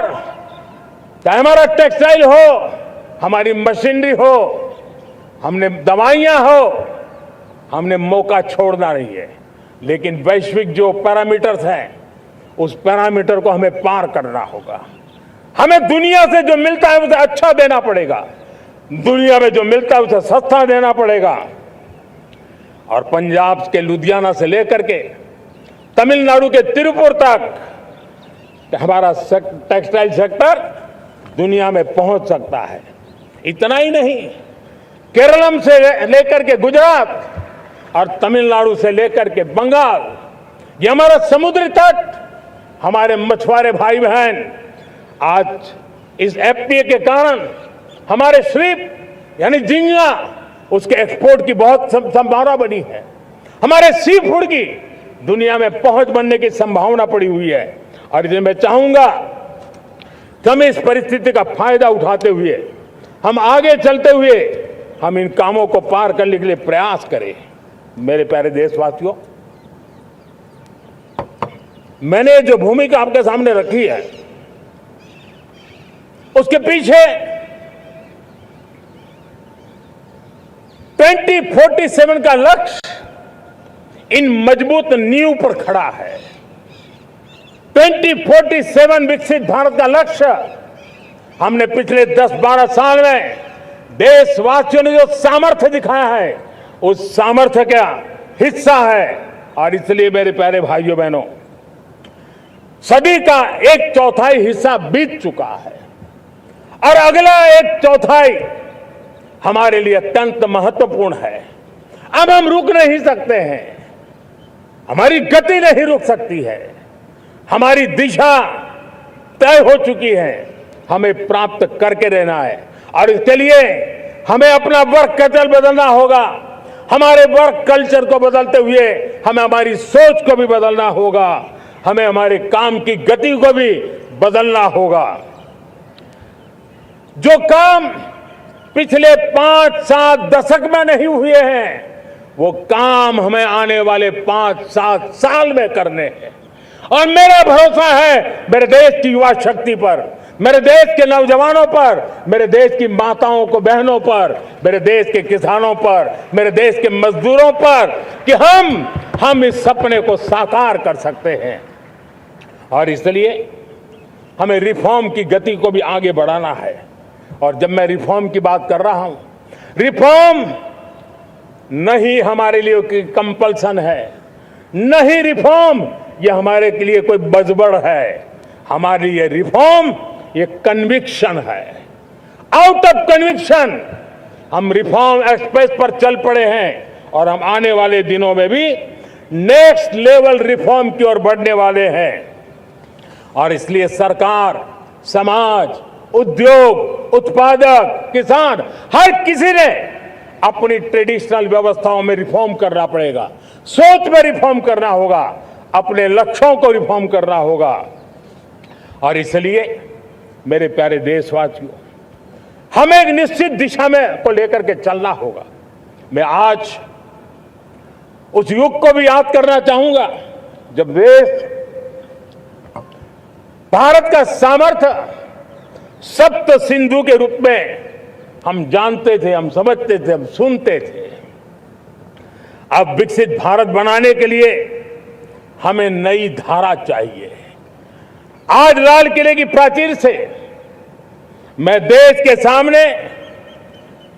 चाहे हमारा टेक्सटाइल हो, हमारी मशीनरी हो, हमने दवाइयां हो, हमने मौका छोड़ना नहीं है। लेकिन वैश्विक जो पैरामीटर्स हैं उस पैरामीटर को हमें पार करना होगा। हमें दुनिया से जो मिलता है उसे अच्छा देना पड़ेगा, दुनिया में जो मिलता है उसे सस्ता देना पड़ेगा। और पंजाब के लुधियाना से लेकर के तमिलनाडु के तिरुपुर तक हमारा टेक्सटाइल सेक्टर दुनिया में पहुंच सकता है। इतना ही नहीं, केरलम से लेकर के गुजरात और तमिलनाडु से लेकर के बंगाल, ये हमारा समुद्री तट, हमारे मछुआरे भाई बहन आज इस FTA के कारण हमारे श्रिप यानी झींगा उसके एक्सपोर्ट की बहुत संभावना बनी है। हमारे सी फूड की दुनिया में पहुंच बनने की संभावना पड़ी हुई है। और इसलिए मैं चाहूंगा कि हम इस परिस्थिति का फायदा उठाते हुए, हम आगे चलते हुए हम इन कामों को पार करने के लिए प्रयास करें। मेरे प्यारे देशवासियों, मैंने जो भूमिका आपके सामने रखी है उसके पीछे 2047 का लक्ष्य इन मजबूत नींव पर खड़ा है। 2047 विकसित भारत का लक्ष्य हमने पिछले 10-12 साल में देशवासियों ने जो सामर्थ्य दिखाया है उस सामर्थ्य का हिस्सा है। और इसलिए मेरे प्यारे भाइयों बहनों, सदी का 1/4 हिस्सा बीत चुका है और अगला 1/4 हमारे लिए अत्यंत महत्वपूर्ण है। अब हम रुक नहीं सकते हैं, हमारी गति नहीं रुक सकती है, हमारी दिशा तय हो चुकी है, हमें प्राप्त करके रहना है। और इसके लिए हमें अपना वर्क कल्चर बदलना होगा। हमारे वर्क कल्चर को बदलते हुए हमें हमारी सोच को भी बदलना होगा, हमें हमारे काम की गति को भी बदलना होगा। जो काम पिछले 5-7 दशक में नहीं हुए हैं वो काम हमें आने वाले 5-7 साल में करने हैं। और मेरा भरोसा है मेरे देश की युवा शक्ति पर, मेरे देश के नौजवानों पर, मेरे देश की माताओं को बहनों पर, मेरे देश के किसानों पर, मेरे देश के मजदूरों पर कि हम इस सपने को साकार कर सकते हैं। और इसलिए हमें रिफॉर्म की गति को भी आगे बढ़ाना है। और जब मैं रिफॉर्म की बात कर रहा हूं, रिफॉर्म नहीं हमारे लिए कोई कंपल्सन है, नहीं रिफॉर्म ये हमारे के लिए कोई बजबड़ है, हमारे लिए रिफॉर्म ये कन्विक्शन है। आउट ऑफ कन्विक्शन हम रिफॉर्म एक्सप्रेस पर चल पड़े हैं और हम आने वाले दिनों में भी नेक्स्ट लेवल रिफॉर्म की ओर बढ़ने वाले हैं। और इसलिए सरकार, समाज, उद्योग, उत्पादक, किसान, हर किसी ने अपनी ट्रेडिशनल व्यवस्थाओं में रिफॉर्म करना पड़ेगा, सोच में रिफॉर्म करना होगा, अपने लक्ष्यों को रिफॉर्म करना होगा। और इसलिए मेरे प्यारे देशवासियों, हमें एक निश्चित दिशा में को लेकर के चलना होगा। मैं आज उस युग को भी याद करना चाहूंगा जब देश भारत का सामर्थ्य सप्त सिंधु के रूप में हम जानते थे, हम समझते थे, हम सुनते थे। अब विकसित भारत बनाने के लिए हमें नई धारा चाहिए। आज लाल किले की प्राचीर से मैं देश के सामने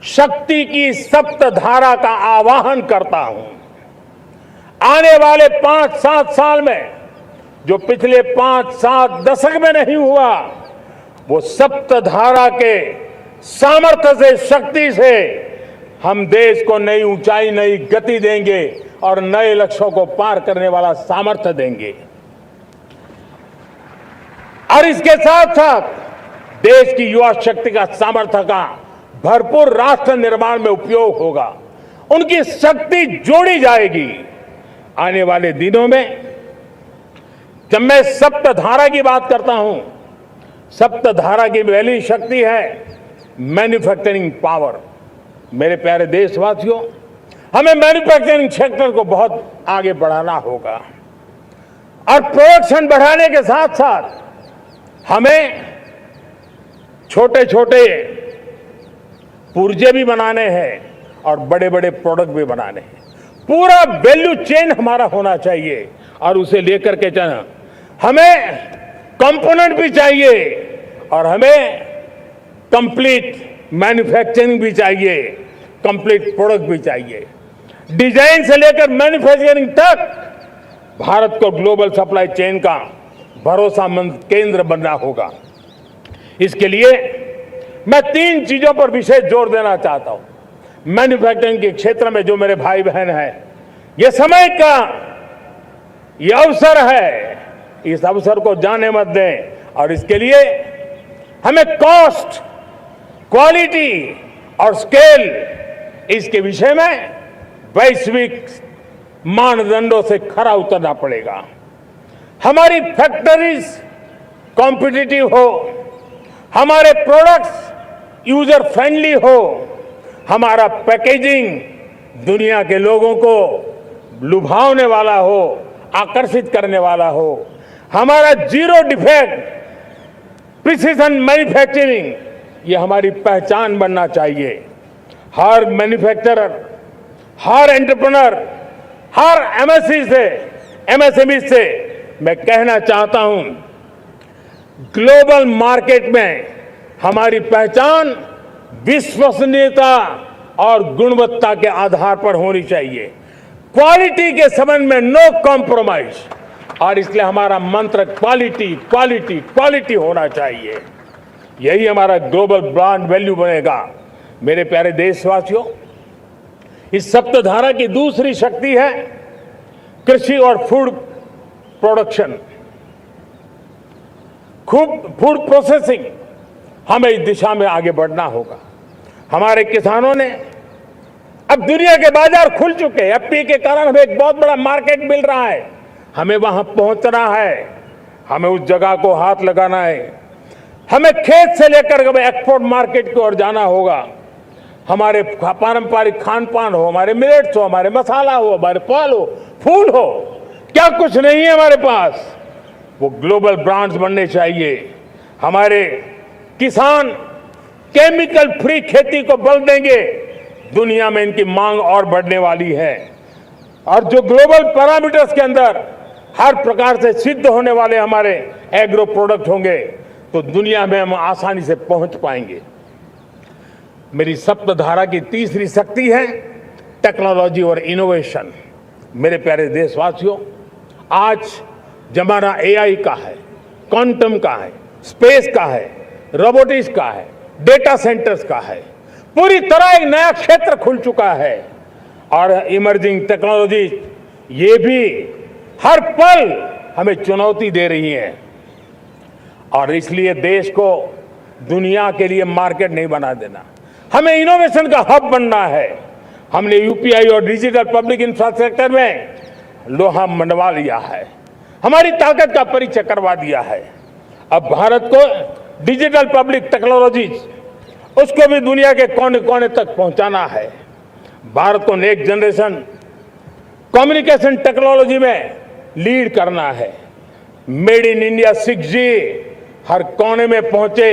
शक्ति की सप्त धारा का आवाहन करता हूं। आने वाले 5-7 साल में जो पिछले 5-7 दशक में नहीं हुआ, वो सप्तधारा के सामर्थ्य से, शक्ति से हम देश को नई ऊंचाई, नई गति देंगे और नए लक्ष्यों को पार करने वाला सामर्थ्य देंगे। और इसके साथ साथ देश की युवा शक्ति का सामर्थ्य का भरपूर राष्ट्र निर्माण में उपयोग होगा, उनकी शक्ति जोड़ी जाएगी। आने वाले दिनों में जब मैं सप्तधारा की बात करता हूं, सप्तधारा की पहली शक्ति है मैन्युफैक्चरिंग पावर। मेरे प्यारे देशवासियों, हमें मैन्युफैक्चरिंग सेक्टर को बहुत आगे बढ़ाना होगा और प्रोडक्शन बढ़ाने के साथ साथ हमें छोटे छोटे पुर्जे भी बनाने हैं और बड़े बड़े प्रोडक्ट भी बनाने हैं। पूरा वैल्यू चेन हमारा होना चाहिए और उसे लेकर के चलना। हमें कंपोनेंट भी चाहिए और हमें कंप्लीट मैन्युफैक्चरिंग भी चाहिए, कंप्लीट प्रोडक्ट भी चाहिए। डिजाइन से लेकर मैन्युफैक्चरिंग तक भारत को ग्लोबल सप्लाई चेन का भरोसामंद केंद्र बनना होगा। इसके लिए मैं 3 चीजों पर विशेष जोर देना चाहता हूं। मैन्युफैक्चरिंग के क्षेत्र में जो मेरे भाई बहन हैं, ये समय का ये अवसर है, इस अवसर को जाने मत दें और इसके लिए हमें कॉस्ट, क्वालिटी और स्केल, इसके विषय में वैश्विक मानदंडों से खरा उतरना पड़ेगा। हमारी फैक्ट्रीज कॉम्पिटिटिव हो, हमारे प्रोडक्ट्स यूजर फ्रेंडली हो, हमारा पैकेजिंग दुनिया के लोगों को लुभावने वाला हो, आकर्षित करने वाला हो, हमारा जीरो डिफेक्ट प्रिसीजन मैन्युफैक्चरिंग, ये हमारी पहचान बनना चाहिए। हर मैन्युफैक्चरर, हर एंटरप्रेन्योर, हर एमएसएमई से मैं कहना चाहता हूं, ग्लोबल मार्केट में हमारी पहचान विश्वसनीयता और गुणवत्ता के आधार पर होनी चाहिए। क्वालिटी के संबंध में नो कॉम्प्रोमाइज, और इसलिए हमारा मंत्र क्वालिटी, क्वालिटी, क्वालिटी होना चाहिए। यही हमारा ग्लोबल ब्रांड वैल्यू बनेगा। मेरे प्यारे देशवासियों, इस सप्तधारा की दूसरी शक्ति है कृषि और फूड प्रोडक्शन, फूड प्रोसेसिंग। हमें इस दिशा में आगे बढ़ना होगा। हमारे किसानों ने, अब दुनिया के बाजार खुल चुके हैं, एफपीए के कारण हमें एक बहुत बड़ा मार्केट मिल रहा है। हमें वहां पहुंचना है, हमें उस जगह को हाथ लगाना है, हमें खेत से लेकर एक्सपोर्ट मार्केट की ओर जाना होगा। हमारे पारंपरिक खान पान हो, हमारे मिलेट्स हो, हमारे मसाला हो, हमारे फल हो, फूल हो, क्या कुछ नहीं है हमारे पास, वो ग्लोबल ब्रांड्स बनने चाहिए। हमारे किसान केमिकल फ्री खेती को बल देंगे, दुनिया में इनकी मांग और बढ़ने वाली है। और जो ग्लोबल पैरामीटर्स के अंदर हर प्रकार से सिद्ध होने वाले हमारे एग्रो प्रोडक्ट होंगे, तो दुनिया में हम आसानी से पहुंच पाएंगे। मेरी सप्तधारा की तीसरी शक्ति है टेक्नोलॉजी और इनोवेशन। मेरे प्यारे देशवासियों, आज जमाना एआई का है, क्वांटम का है, स्पेस का है, रोबोटिक्स का है, डेटा सेंटर्स का है। पूरी तरह एक नया क्षेत्र खुल चुका है और इमर्जिंग टेक्नोलॉजी ये भी हर पल हमें चुनौती दे रही है। और इसलिए देश को दुनिया के लिए मार्केट नहीं बना देना, हमें इनोवेशन का हब बनना है। हमने यूपीआई और डिजिटल पब्लिक इंफ्रास्ट्रक्चर में लोहा मनवा लिया है, हमारी ताकत का परिचय करवा दिया है। अब भारत को डिजिटल पब्लिक टेक्नोलॉजी, उसको भी दुनिया के कोने कोने तक पहुंचाना है। भारत को नेक्स्ट जनरेशन कम्युनिकेशन टेक्नोलॉजी में लीड करना है। मेड इन इंडिया 6G हर कोने में पहुंचे,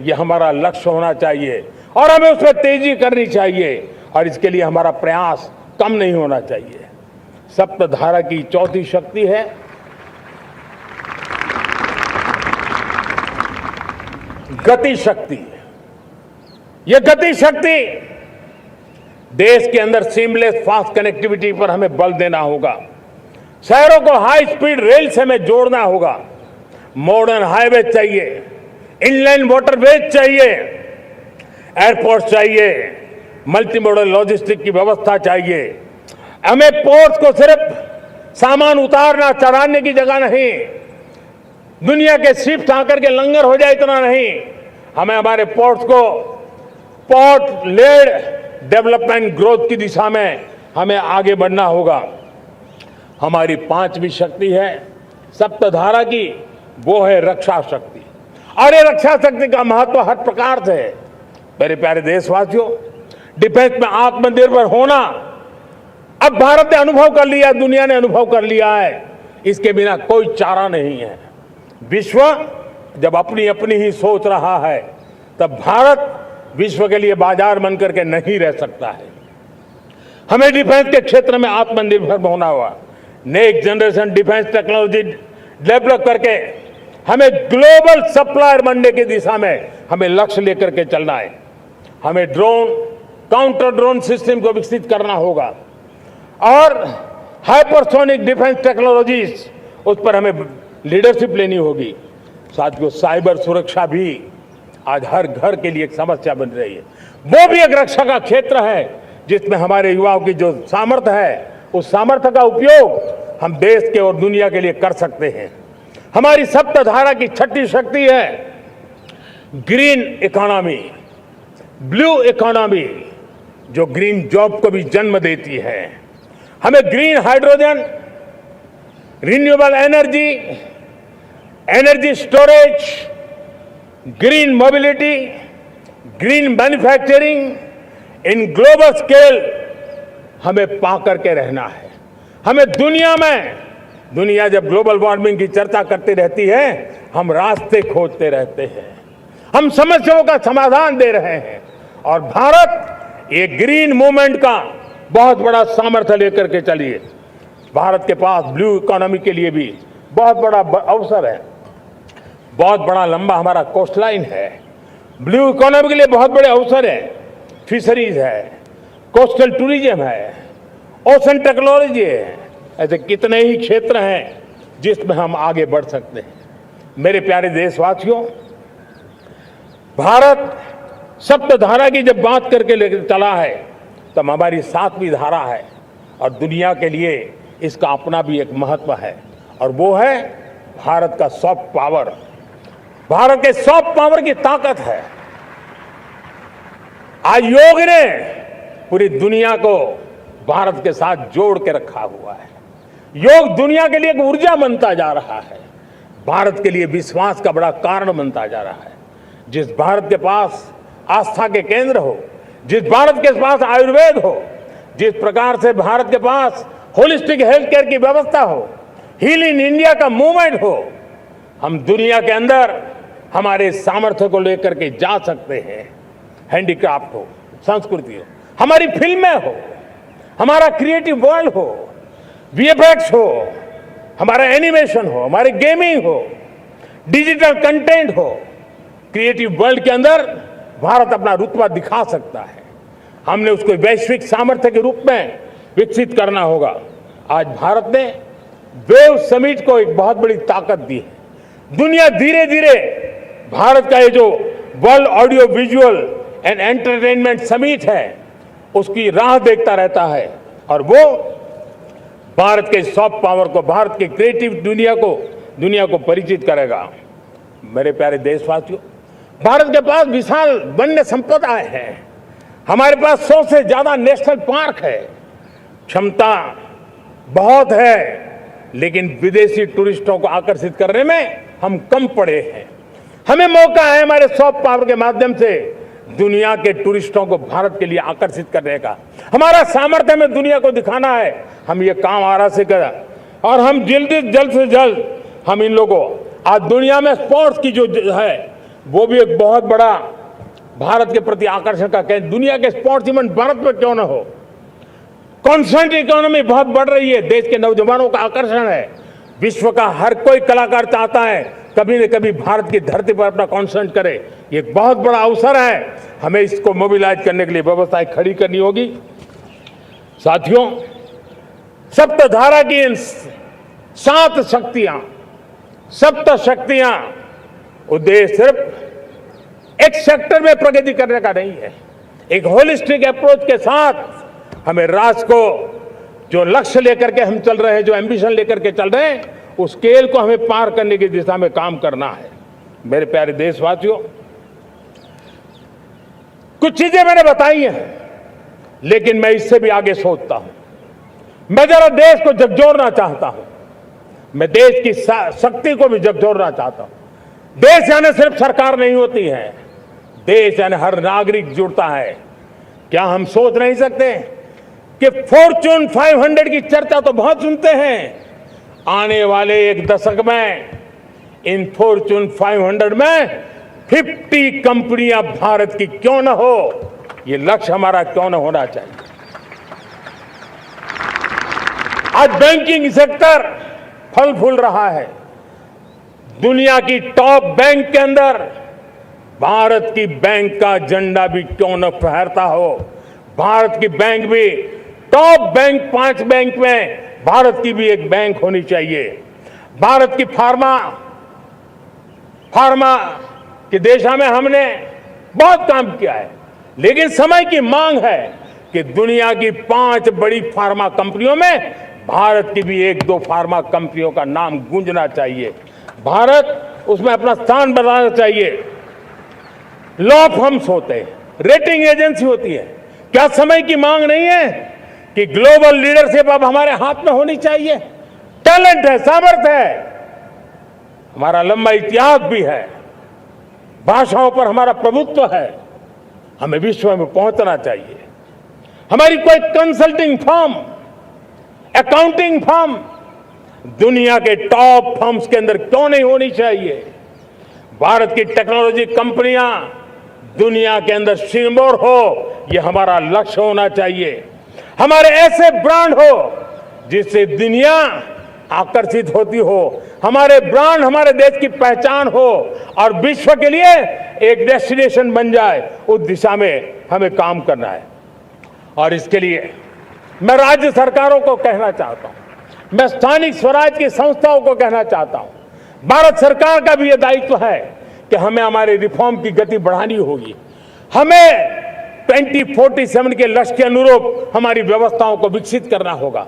ये हमारा लक्ष्य होना चाहिए और हमें उसमें तेजी करनी चाहिए और इसके लिए हमारा प्रयास कम नहीं होना चाहिए। सप्तधारा की चौथी शक्ति है गति शक्ति। यह गति शक्ति देश के अंदर सीमलेस फास्ट कनेक्टिविटी पर हमें बल देना होगा। शहरों को हाई स्पीड रेल से हमें जोड़ना होगा। मॉडर्न हाईवे चाहिए, इनलैंड वाटरवेज चाहिए, एयरपोर्ट चाहिए, मल्टी मॉडल लॉजिस्टिक की व्यवस्था चाहिए। हमें पोर्ट्स को सिर्फ सामान उतारना चढ़ाने की जगह नहीं, दुनिया के शिप्स आकर के लंगर हो जाए इतना नहीं, हमें हमारे पोर्ट्स को पोर्ट लेड डेवलपमेंट ग्रोथ की दिशा में हमें आगे बढ़ना होगा। हमारी पांचवी शक्ति है सप्तधारा की, वो है रक्षा शक्ति। और ये रक्षा शक्ति का महत्व हर प्रकार से है। मेरे प्यारे देशवासियों, डिफेंस में आत्मनिर्भर होना अब भारत ने अनुभव कर लिया, दुनिया ने अनुभव कर लिया है, इसके बिना कोई चारा नहीं है। विश्व जब अपनी अपनी ही सोच रहा है, तब भारत विश्व के लिए बाजार बन करके नहीं रह सकता है। हमें डिफेंस के क्षेत्र में आत्मनिर्भर होना होगा। Next generation defence technology develop करके हमें ग्लोबल सप्लायर बनने की दिशा में हमें लक्ष्य लेकर के चलना है। हमें ड्रोन, काउंटर ड्रोन सिस्टम को विकसित करना होगा और हाइपरसोनिक डिफेंस टेक्नोलॉजीज, उस पर हमें लीडरशिप लेनी होगी। साथियों, साइबर सुरक्षा भी आज हर घर के लिए एक समस्या बन रही है। वो भी एक रक्षा का क्षेत्र है जिसमें हमारे युवाओं की जो सामर्थ्य है, उस सामर्थ्य का उपयोग हम देश के और दुनिया के लिए कर सकते हैं। हमारी सप्तधारा की छठी शक्ति है ग्रीन इकोनॉमी, ब्लू इकोनॉमी, जो ग्रीन जॉब को भी जन्म देती है। हमें green hydrogen, renewable energy, energy storage, green mobility, green manufacturing in global scale हमें पा करके रहना है। हमें दुनिया जब ग्लोबल वार्मिंग की चर्चा करती रहती है, हम रास्ते खोजते रहते हैं, हम समस्याओं का समाधान दे रहे हैं। और भारत ये ग्रीन मूवमेंट का बहुत बड़ा सामर्थ्य लेकर के चलिए। भारत के पास ब्लू इकोनॉमी के लिए भी बहुत बड़ा अवसर है। बहुत बड़ा लंबा हमारा कोस्ट लाइन है। ब्लू इकोनॉमी के लिए बहुत बड़े अवसर हैं। फिशरीज है, कोस्टल टूरिज्म है, ओशन टेक्नोलॉजी है। ऐसे कितने ही क्षेत्र हैं जिसमें हम आगे बढ़ सकते हैं। मेरे प्यारे देशवासियों, भारत सप्तधारा की जब बात करके लेकर चला है, तब हमारी सातवीं धारा है और दुनिया के लिए इसका अपना भी एक महत्व है, और वो है भारत का सॉफ्ट पावर। भारत के सॉफ्ट पावर की ताकत है। आज योग ने पूरी दुनिया को भारत के साथ जोड़ के रखा हुआ है। योग दुनिया के लिए एक ऊर्जा बनता जा रहा है, भारत के लिए विश्वास का बड़ा कारण बनता जा रहा है। जिस भारत के पास आस्था के केंद्र हो, जिस भारत के पास आयुर्वेद हो, जिस प्रकार से भारत के पास होलिस्टिक हेल्थ केयर की व्यवस्था हो, हील इन इंडिया का मूवमेंट हो, हम दुनिया के अंदर हमारे सामर्थ्य को लेकर के जा सकते हैं। हैंडीक्राफ्ट हो, संस्कृति हो, हमारी फिल्में हो, हमारा क्रिएटिव वर्ल्ड हो, वीएफएक्स हो, हमारा एनिमेशन हो, हमारी गेमिंग हो, डिजिटल कंटेंट हो, क्रिएटिव वर्ल्ड के अंदर भारत अपना रुतबा दिखा सकता है। हमने उसको वैश्विक सामर्थ्य के रूप में विकसित करना होगा। आज भारत ने वेव समिट को एक बहुत बड़ी ताकत दी है। दुनिया धीरे धीरे भारत का ये जो world audio visual and entertainment summit है, उसकी राह देखता रहता है, और वो भारत के सॉफ्ट पावर को, भारत के क्रिएटिव दुनिया को परिचित करेगा। मेरे प्यारे देशवासियों, भारत के पास विशाल वन्य संपदा है। हमारे पास 100 से ज्यादा नेशनल पार्क है। क्षमता बहुत है, लेकिन विदेशी टूरिस्टों को आकर्षित करने में हम कम पड़े हैं। हमें मौका है हमारे सॉफ्ट पावर के माध्यम से दुनिया के टूरिस्टों को भारत के लिए आकर्षित करने का। हमारा सामर्थ्य हमें दुनिया को दिखाना है। हम ये काम आरा से करें, और हम जल्द से जल्द हम इन लोगों, आज दुनिया में स्पोर्ट्स की जो है वो भी एक बहुत बड़ा भारत के प्रति आकर्षण का केंद्र। दुनिया के स्पोर्ट्स इवेंट भारत में क्यों ना हो। कॉन्स्टेंट इकोनॉमी बहुत बढ़ रही है, देश के नौजवानों का आकर्षण है। विश्व का हर कोई कलाकार चाहता है कभी न कभी भारत की धरती पर अपना कॉन्सर्ट करे। ये एक बहुत बड़ा अवसर है, हमें इसको मोबिलाइज करने के लिए व्यवस्थाएं खड़ी करनी होगी। साथियों, सप्तधारा की इन 7 शक्तियां, सप्त शक्तियां, उद्देश्य सिर्फ एक सेक्टर में प्रगति करने का नहीं है। एक होलिस्टिक अप्रोच के साथ हमें राष्ट्र को जो लक्ष्य लेकर के हम चल रहे हैं, जो एम्बिशन लेकर के चल रहे हैं, उस स्केल को हमें पार करने की दिशा में काम करना है। मेरे प्यारे देशवासियों, कुछ चीजें मैंने बताई हैं, लेकिन मैं इससे भी आगे सोचता हूं। मैं जरा देश को झकझोरना चाहता हूं, मैं देश की शक्ति को भी झकझोरना चाहता हूं। देश यानी सिर्फ सरकार नहीं होती है, देश यानी हर नागरिक जुड़ता है। क्या हम सोच नहीं सकते कि फॉर्च्यून 500 की चर्चा तो बहुत सुनते हैं, आने वाले एक दशक में इन फॉर्च्यून 500 में 50 कंपनियां भारत की क्यों न हो, ये लक्ष्य हमारा क्यों न होना चाहिए। आज बैंकिंग सेक्टर फल फूल रहा है। दुनिया की टॉप बैंक के अंदर भारत की बैंक का झंडा भी क्यों न फहरता हो। भारत की बैंक भी टॉप बैंक 5 बैंक में भारत की भी एक बैंक होनी चाहिए। भारत की फार्मा की दिशा में हमने बहुत काम किया है, लेकिन समय की मांग है कि दुनिया की 5 बड़ी फार्मा कंपनियों में भारत की भी 1-2 फार्मा कंपनियों का नाम गूंजना चाहिए। भारत उसमें अपना स्थान बनाना चाहिए। लॉ फर्म्स होते हैं, रेटिंग एजेंसी होती है। क्या समय की मांग नहीं है कि ग्लोबल लीडरशिप अब हमारे हाथ में होनी चाहिए? टैलेंट है, सामर्थ्य है, हमारा लंबा इतिहास भी है, भाषाओं पर हमारा प्रभुत्व है, हमें विश्व में पहुंचना चाहिए। हमारी कोई कंसल्टिंग फर्म, अकाउंटिंग फर्म दुनिया के टॉप फर्म्स के अंदर क्यों नहीं होनी चाहिए? भारत की टेक्नोलॉजी कंपनियां दुनिया के अंदर सिरमौर हो, यह हमारा लक्ष्य होना चाहिए। हमारे ऐसे ब्रांड हो जिससे दुनिया आकर्षित होती हो, हमारे ब्रांड हमारे देश की पहचान हो और विश्व के लिए एक डेस्टिनेशन बन जाए, उस दिशा में हमें काम करना है। और इसके लिए मैं राज्य सरकारों को कहना चाहता हूं, मैं स्थानिक स्वराज की संस्थाओं को कहना चाहता हूं, भारत सरकार का भी यह दायित्व है कि हमें हमारे रिफॉर्म की गति बढ़ानी होगी। हमें 2047 के लक्ष्य के अनुरूप हमारी व्यवस्थाओं को विकसित करना होगा।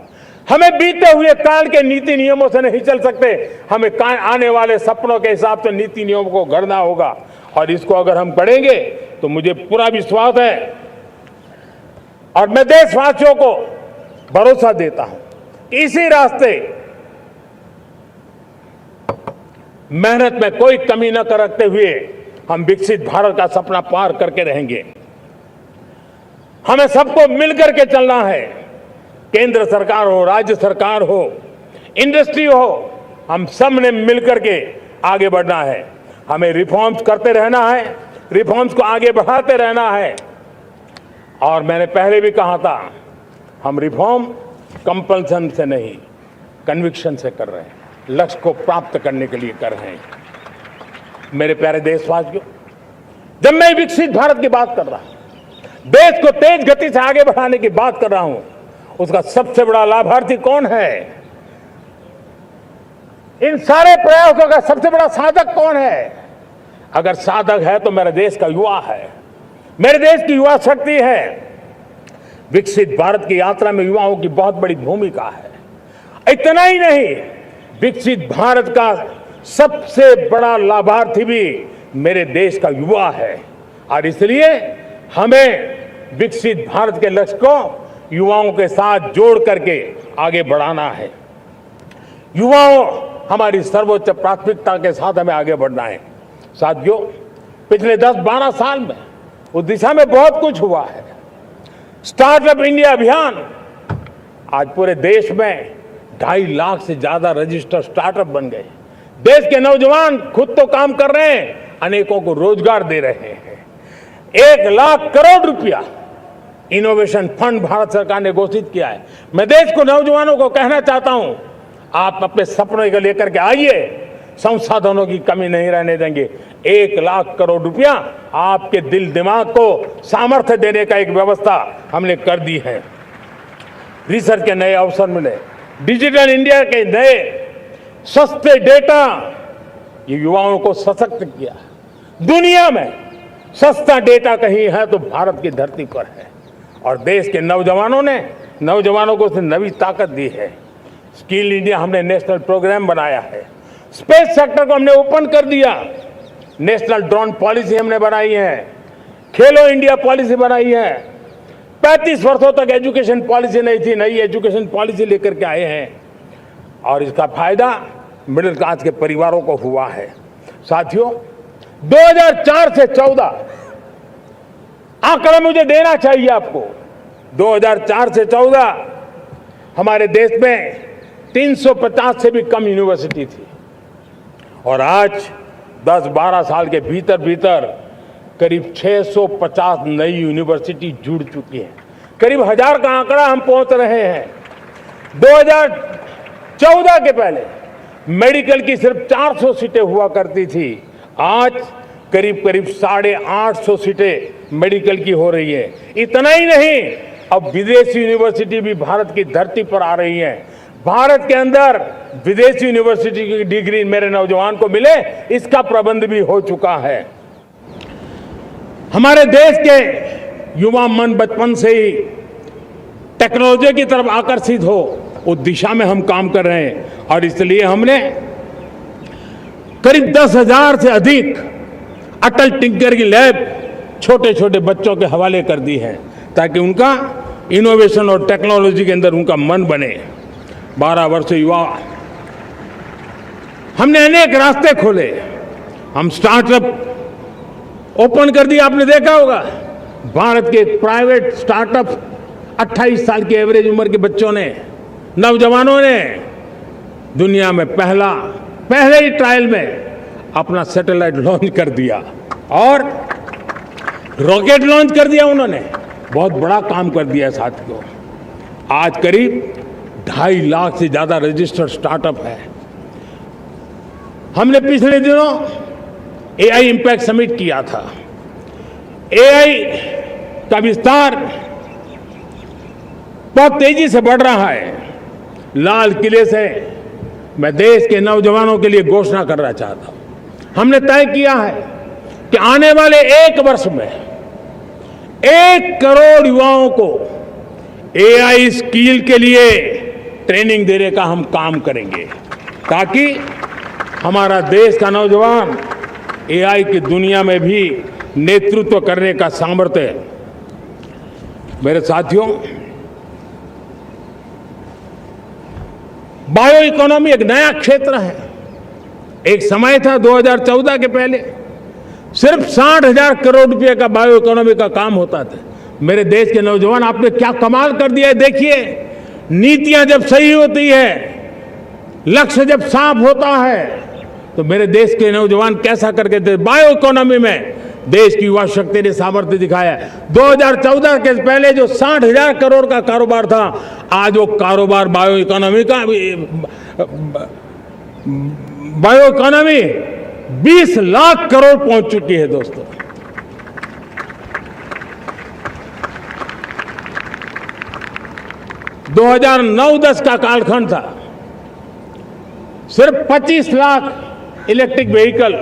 हमें बीते हुए काल के नीति नियमों से नहीं चल सकते, हमें आने वाले सपनों के हिसाब से नीति नियमों को गढ़ना होगा। और इसको अगर हम करेंगे तो मुझे पूरा विश्वास है और मैं देशवासियों को भरोसा देता हूं कि इसी रास्ते मेहनत में कोई कमी न करते हुए हम विकसित भारत का सपना पार करके रहेंगे। हमें सबको मिलकर के चलना है, केंद्र सरकार हो, राज्य सरकार हो, इंडस्ट्री हो, हम सब ने मिलकर के आगे बढ़ना है। हमें रिफॉर्म्स करते रहना है, रिफॉर्म्स को आगे बढ़ाते रहना है। और मैंने पहले भी कहा था, हम रिफॉर्म कंपल्सन से नहीं, कन्विक्शन से कर रहे हैं, लक्ष्य को प्राप्त करने के लिए कर रहे हैं। मेरे प्यारे देशवासियों, जब मैं विकसित भारत की बात कर रहा हूं, देश को तेज गति से आगे बढ़ाने की बात कर रहा हूं, उसका सबसे बड़ा लाभार्थी कौन है? इन सारे प्रयासों का सबसे बड़ा साधक कौन है? अगर साधक है तो मेरे देश का युवा है, मेरे देश की युवा शक्ति है। विकसित भारत की यात्रा में युवाओं की बहुत बड़ी भूमिका है। इतना ही नहीं, विकसित भारत का सबसे बड़ा लाभार्थी भी मेरे देश का युवा है। और इसलिए हमें विकसित भारत के लक्ष्य को युवाओं के साथ जोड़ करके आगे बढ़ाना है। युवाओं हमारी सर्वोच्च प्राथमिकता के साथ हमें आगे बढ़ना है। साथियों, पिछले 10-12 साल में उस दिशा में बहुत कुछ हुआ है। स्टार्टअप इंडिया अभियान, आज पूरे देश में 2.5 लाख से ज्यादा रजिस्टर्ड स्टार्टअप बन गए। देश के नौजवान खुद तो काम कर रहे हैं, अनेकों को रोजगार दे रहे हैं। 1 लाख करोड़ रुपया इनोवेशन फंड भारत सरकार ने घोषित किया है। मैं देश को, नौजवानों को कहना चाहता हूं, आप अपने सपनों को लेकर के आइए, संसाधनों की कमी नहीं रहने देंगे। 1 लाख करोड़ रुपया आपके दिल दिमाग को सामर्थ्य देने का एक व्यवस्था हमने कर दी है। रिसर्च के नए अवसर मिले, डिजिटल इंडिया के नए सस्ते डेटा, ये युवाओं को सशक्त किया। दुनिया में सस्ता डेटा कहीं है तो भारत की धरती पर है। और देश के नौजवानों को नई ताकत दी है। स्किल इंडिया हमने नेशनल प्रोग्राम बनाया है। स्पेस सेक्टर को हमने ओपन कर दिया। नेशनल ड्रोन पॉलिसी हमने बनाई है। खेलो इंडिया पॉलिसी बनाई है। 35 वर्षों तक एजुकेशन पॉलिसी नहीं थी, नई एजुकेशन पॉलिसी लेकर के आए हैं और इसका फायदा मिडिल क्लास के परिवारों को हुआ है। साथियों, 2004 से 14 आंकड़ा मुझे देना चाहिए आपको। 2004 से 14 हमारे देश में 350 से भी कम यूनिवर्सिटी थी और आज 10-12 साल के भीतर करीब 650 नई यूनिवर्सिटी जुड़ चुकी हैं। करीब 1000 का आंकड़ा हम पहुंच रहे हैं। 2014 के पहले मेडिकल की सिर्फ 400 सीटें हुआ करती थी, आज करीब 850 सीटें मेडिकल की हो रही है। इतना ही नहीं, अब विदेशी यूनिवर्सिटी भी भारत की धरती पर आ रही है। भारत के अंदर विदेशी यूनिवर्सिटी की डिग्री मेरे नौजवान को मिले, इसका प्रबंध भी हो चुका है। हमारे देश के युवा मन बचपन से ही टेक्नोलॉजी की तरफ आकर्षित हो, उस दिशा में हम काम कर रहे हैं और इसलिए हमने करीब 10,000 से अधिक अटल टिंकरिंग लैब छोटे छोटे बच्चों के हवाले कर दी है ताकि उनका इनोवेशन और टेक्नोलॉजी के अंदर उनका मन बने। 12 वर्ष युवा हमने अनेक रास्ते खोले। हम स्टार्टअप ओपन कर दिया। आपने देखा होगा भारत के प्राइवेट स्टार्टअप 28 साल की एवरेज उम्र के बच्चों ने, नौजवानों ने दुनिया में पहले ही ट्रायल में अपना सैटेलाइट लॉन्च कर दिया और रॉकेट लॉन्च कर दिया। उन्होंने बहुत बड़ा काम कर दिया साथियों। आज करीब 2.5 लाख से ज्यादा रजिस्टर्ड स्टार्टअप है। हमने पिछले दिनों एआई इंपैक्ट समिट किया था। एआई का विस्तार बहुत तेजी से बढ़ रहा है। लाल किले से मैं देश के नौजवानों के लिए घोषणा करना चाहता हूं। हमने तय किया है कि आने वाले 1 वर्ष में 1 करोड़ युवाओं को एआई स्किल के लिए ट्रेनिंग देने का हम काम करेंगे ताकि हमारा देश का नौजवान एआई की दुनिया में भी नेतृत्व करने का सामर्थ्य। मेरे साथियों, बायो इकोनॉमी एक नया क्षेत्र है। एक समय था 2014 के पहले सिर्फ 60,000 करोड़ रुपए का बायो इकोनॉमी का काम होता था। मेरे देश के नौजवान, आपने क्या कमाल कर दिया है। देखिए, नीतियां जब सही होती है, लक्ष्य जब साफ होता है, तो मेरे देश के नौजवान कैसा करके थे। बायो इकोनॉमी में देश की युवा शक्ति ने सामर्थ्य दिखाया। 2014 के पहले जो 60,000 करोड़ का कारोबार था, आज वो कारोबार बायो इकोनॉमी 20 लाख करोड़ पहुंच चुकी है दोस्तों। दो 2009-10 का कालखंड था, सिर्फ 25 लाख इलेक्ट्रिक व्हीकल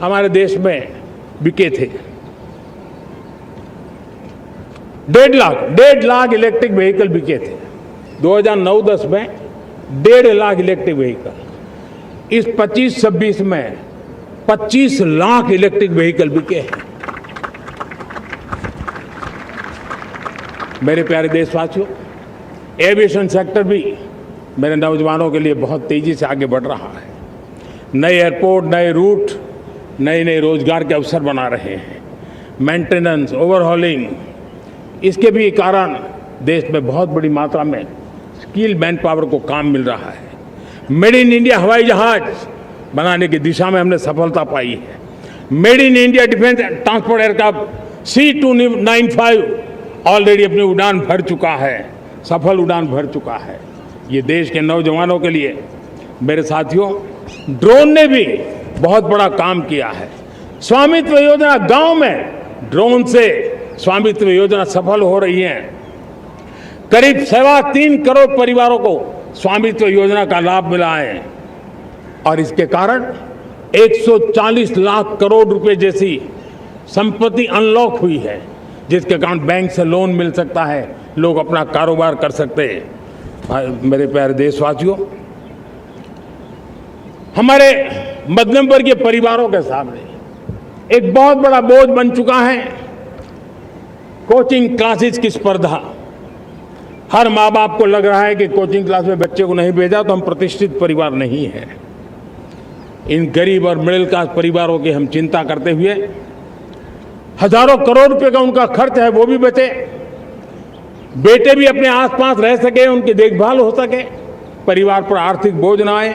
हमारे देश में बिके थे। 1.5 लाख इलेक्ट्रिक व्हीकल बिके थे 2009-10 में। 1.5 लाख इलेक्ट्रिक व्हीकल। इस 25-26 में 25 लाख इलेक्ट्रिक व्हीकल बिके हैं। मेरे प्यारे देशवासियों, एविएशन सेक्टर भी मेरे नौजवानों के लिए बहुत तेजी से आगे बढ़ रहा है। नए एयरपोर्ट, नए रूट, नए रोजगार के अवसर बना रहे हैं। मेंटेनेंस, ओवरहॉलिंग, इसके भी कारण देश में बहुत बड़ी मात्रा में स्किल मैन पावर को काम मिल रहा है। मेड इन इंडिया हवाई जहाज बनाने की दिशा में हमने सफलता पाई है। Made in India defence transport aircraft C295 already अपनी उड़ान भर चुका है, सफल उड़ान भर चुका है। ये देश के नौजवानों के लिए, मेरे साथियों, ड्रोन ने भी बहुत बड़ा काम किया है। स्वामित्व योजना, गांव में ड्रोन से स्वामित्व योजना सफल हो रही है। करीब 3.25 करोड़ परिवारों को स्वामित्व योजना का लाभ मिला है। और इसके कारण 140 लाख करोड़ रुपए जैसी संपत्ति अनलॉक हुई है, जिसके कारण बैंक से लोन मिल सकता है, लोग अपना कारोबार कर सकते हैं। मेरे प्यारे देशवासियों, हमारे मध्यम वर्गीय परिवारों के सामने एक बहुत बड़ा बोझ बन चुका है कोचिंग क्लासेस की स्पर्धा। हर माँ बाप को लग रहा है कि कोचिंग क्लास में बच्चे को नहीं भेजा तो हम प्रतिष्ठित परिवार नहीं हैं। इन गरीब और मिडिल क्लास परिवारों की हम चिंता करते हुए हजारों करोड़ रुपए का उनका खर्च है वो भी बचे, बेटे भी अपने आसपास रह सके, उनकी देखभाल हो सके, परिवार पर आर्थिक बोझ ना आए।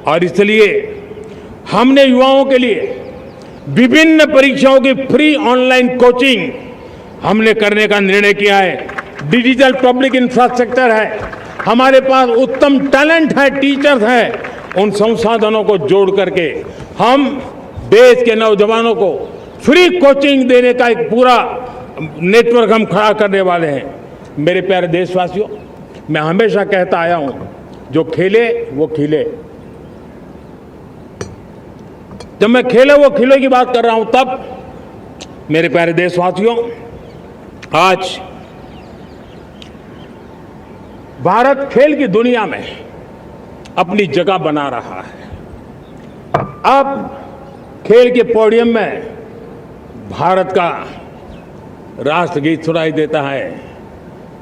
और इसलिए हमने युवाओं के लिए विभिन्न परीक्षाओं की फ्री ऑनलाइन कोचिंग हमने करने का निर्णय किया है। डिजिटल पब्लिक इंफ्रास्ट्रक्चर है, हमारे पास उत्तम टैलेंट है, टीचर्स हैं, उन संसाधनों को जोड़ करके हम देश के नौजवानों को फ्री कोचिंग देने का एक पूरा नेटवर्क हम खड़ा करने वाले हैं। मेरे प्यारे देशवासियों, मैं हमेशा कहता आया हूं, जो खेले वो खिले। जब मैं खेले वो खिले की बात कर रहा हूं, तब मेरे प्यारे देशवासियों, आज भारत खेल की दुनिया में अपनी जगह बना रहा है। अब खेल के पोडियम में भारत का राष्ट्रगीत सुनाई देता है,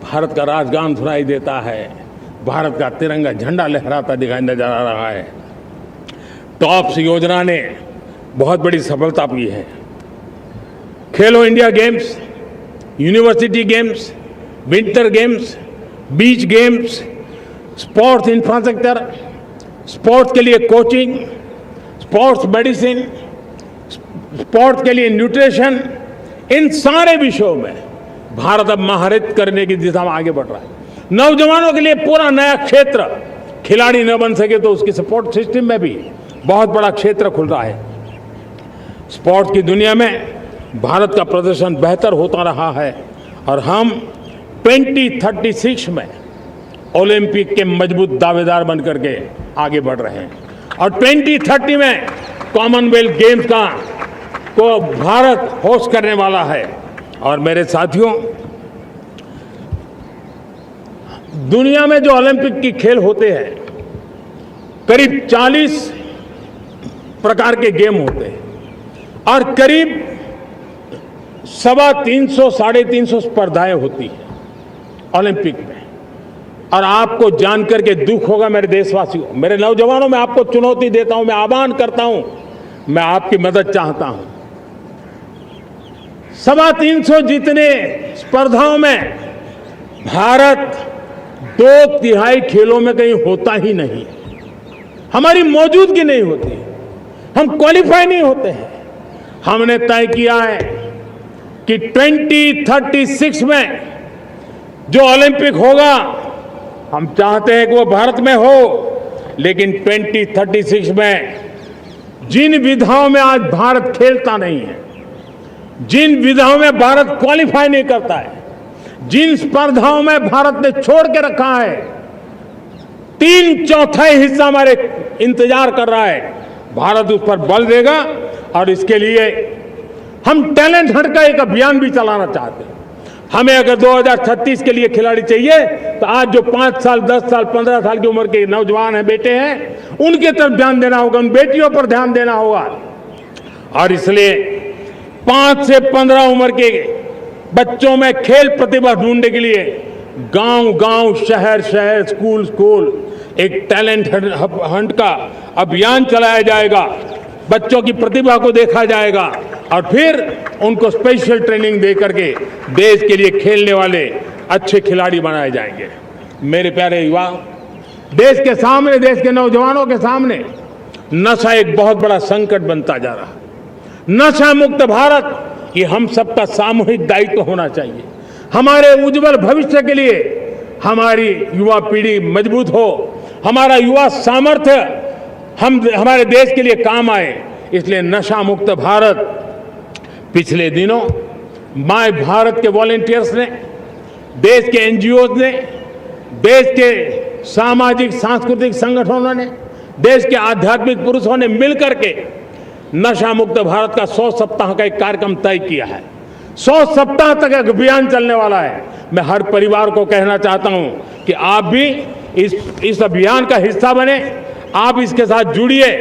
भारत का राष्ट्रगान सुनाई देता है, भारत का तिरंगा झंडा लहराता दिखाई नजर आ रहा है। टॉप्स योजना ने बहुत बड़ी सफलता पाई है। खेलो India games, university games, winter games, beach games, sports infrastructure, sports के लिए कोचिंग, स्पोर्ट्स मेडिसिन, स्पोर्ट्स के लिए न्यूट्रिशन, इन सारे विषयों में भारत अब महारत करने की दिशा में आगे बढ़ रहा है। नौजवानों के लिए पूरा नया क्षेत्र, खिलाड़ी न बन सके तो उसकी सपोर्ट सिस्टम में भी बहुत बड़ा क्षेत्र खुल रहा है। स्पोर्ट्स की दुनिया में भारत का प्रदर्शन बेहतर होता रहा है और हम 2036 में ओलंपिक के मजबूत दावेदार बनकर के आगे बढ़ रहे हैं और 2030 में कॉमनवेल्थ गेम्स को भारत होस्ट करने वाला है। और मेरे साथियों, दुनिया में जो ओलंपिक की खेल होते हैं, करीब 40 प्रकार के गेम होते हैं और करीब 350-350 स्पर्धाएं होती हैं ओलंपिक में। और आपको जानकर के दुख होगा मेरे देशवासियों, मेरे नौजवानों, मैं आपको चुनौती देता हूं, मैं आह्वान करता हूं, मैं आपकी मदद चाहता हूं। 350 जितने स्पर्धाओं में भारत 2/3 खेलों में कहीं होता ही नहीं, हमारी मौजूदगी नहीं होती, हम क्वालिफाई नहीं होते हैं। हमने तय किया है कि 2036 में जो ओलंपिक होगा, हम चाहते हैं कि वो भारत में हो, लेकिन 2036 में जिन विधाओं में आज भारत खेलता नहीं है, जिन विधाओं में भारत क्वालिफाई नहीं करता है, जिन स्पर्धाओं में भारत ने छोड़ के रखा है, 3/4 हिस्सा हमारे इंतजार कर रहा है। भारत उस पर बल देगा और इसके लिए हम टैलेंट हंट का एक अभियान भी चलाना चाहते हैं। हमें अगर 2036 के लिए खिलाड़ी चाहिए तो आज जो 5 साल, 10 साल, 15 साल की उम्र के नौजवान हैं, बेटे हैं, उनकी तरफ ध्यान देना होगा, उन बेटियों पर ध्यान देना होगा। और इसलिए 5 से 15 उम्र के बच्चों में खेल प्रतिभा ढूंढने के लिए गांव-गांव, शहर-शहर, स्कूल-स्कूल एक टैलेंट हंट का अभियान चलाया जाएगा। बच्चों की प्रतिभा को देखा जाएगा और फिर उनको स्पेशल ट्रेनिंग दे करके देश के लिए खेलने वाले अच्छे खिलाड़ी बनाए जाएंगे। मेरे प्यारे युवा, देश के सामने, देश के नौजवानों के सामने नशा एक बहुत बड़ा संकट बनता जा रहा है। नशा मुक्त भारत, ये हम सबका सामूहिक दायित्व होना चाहिए। हमारे उज्जवल भविष्य के लिए हमारी युवा पीढ़ी मजबूत हो, हमारा युवा सामर्थ्य हमारे देश के लिए काम आए, इसलिए नशा मुक्त भारत। पिछले दिनों माय भारत के वॉलंटियर्स ने, देश के एनजीओ ने, देश के सामाजिक सांस्कृतिक संगठनों ने देश के आध्यात्मिक पुरुषों ने मिलकर के नशा मुक्त भारत का 100 सप्ताह का एक कार्यक्रम तय किया है। 100 सप्ताह तक एक अभियान चलने वाला है। मैं हर परिवार को कहना चाहता हूं कि आप भी इस अभियान का हिस्सा बने, आप इसके साथ जुड़िए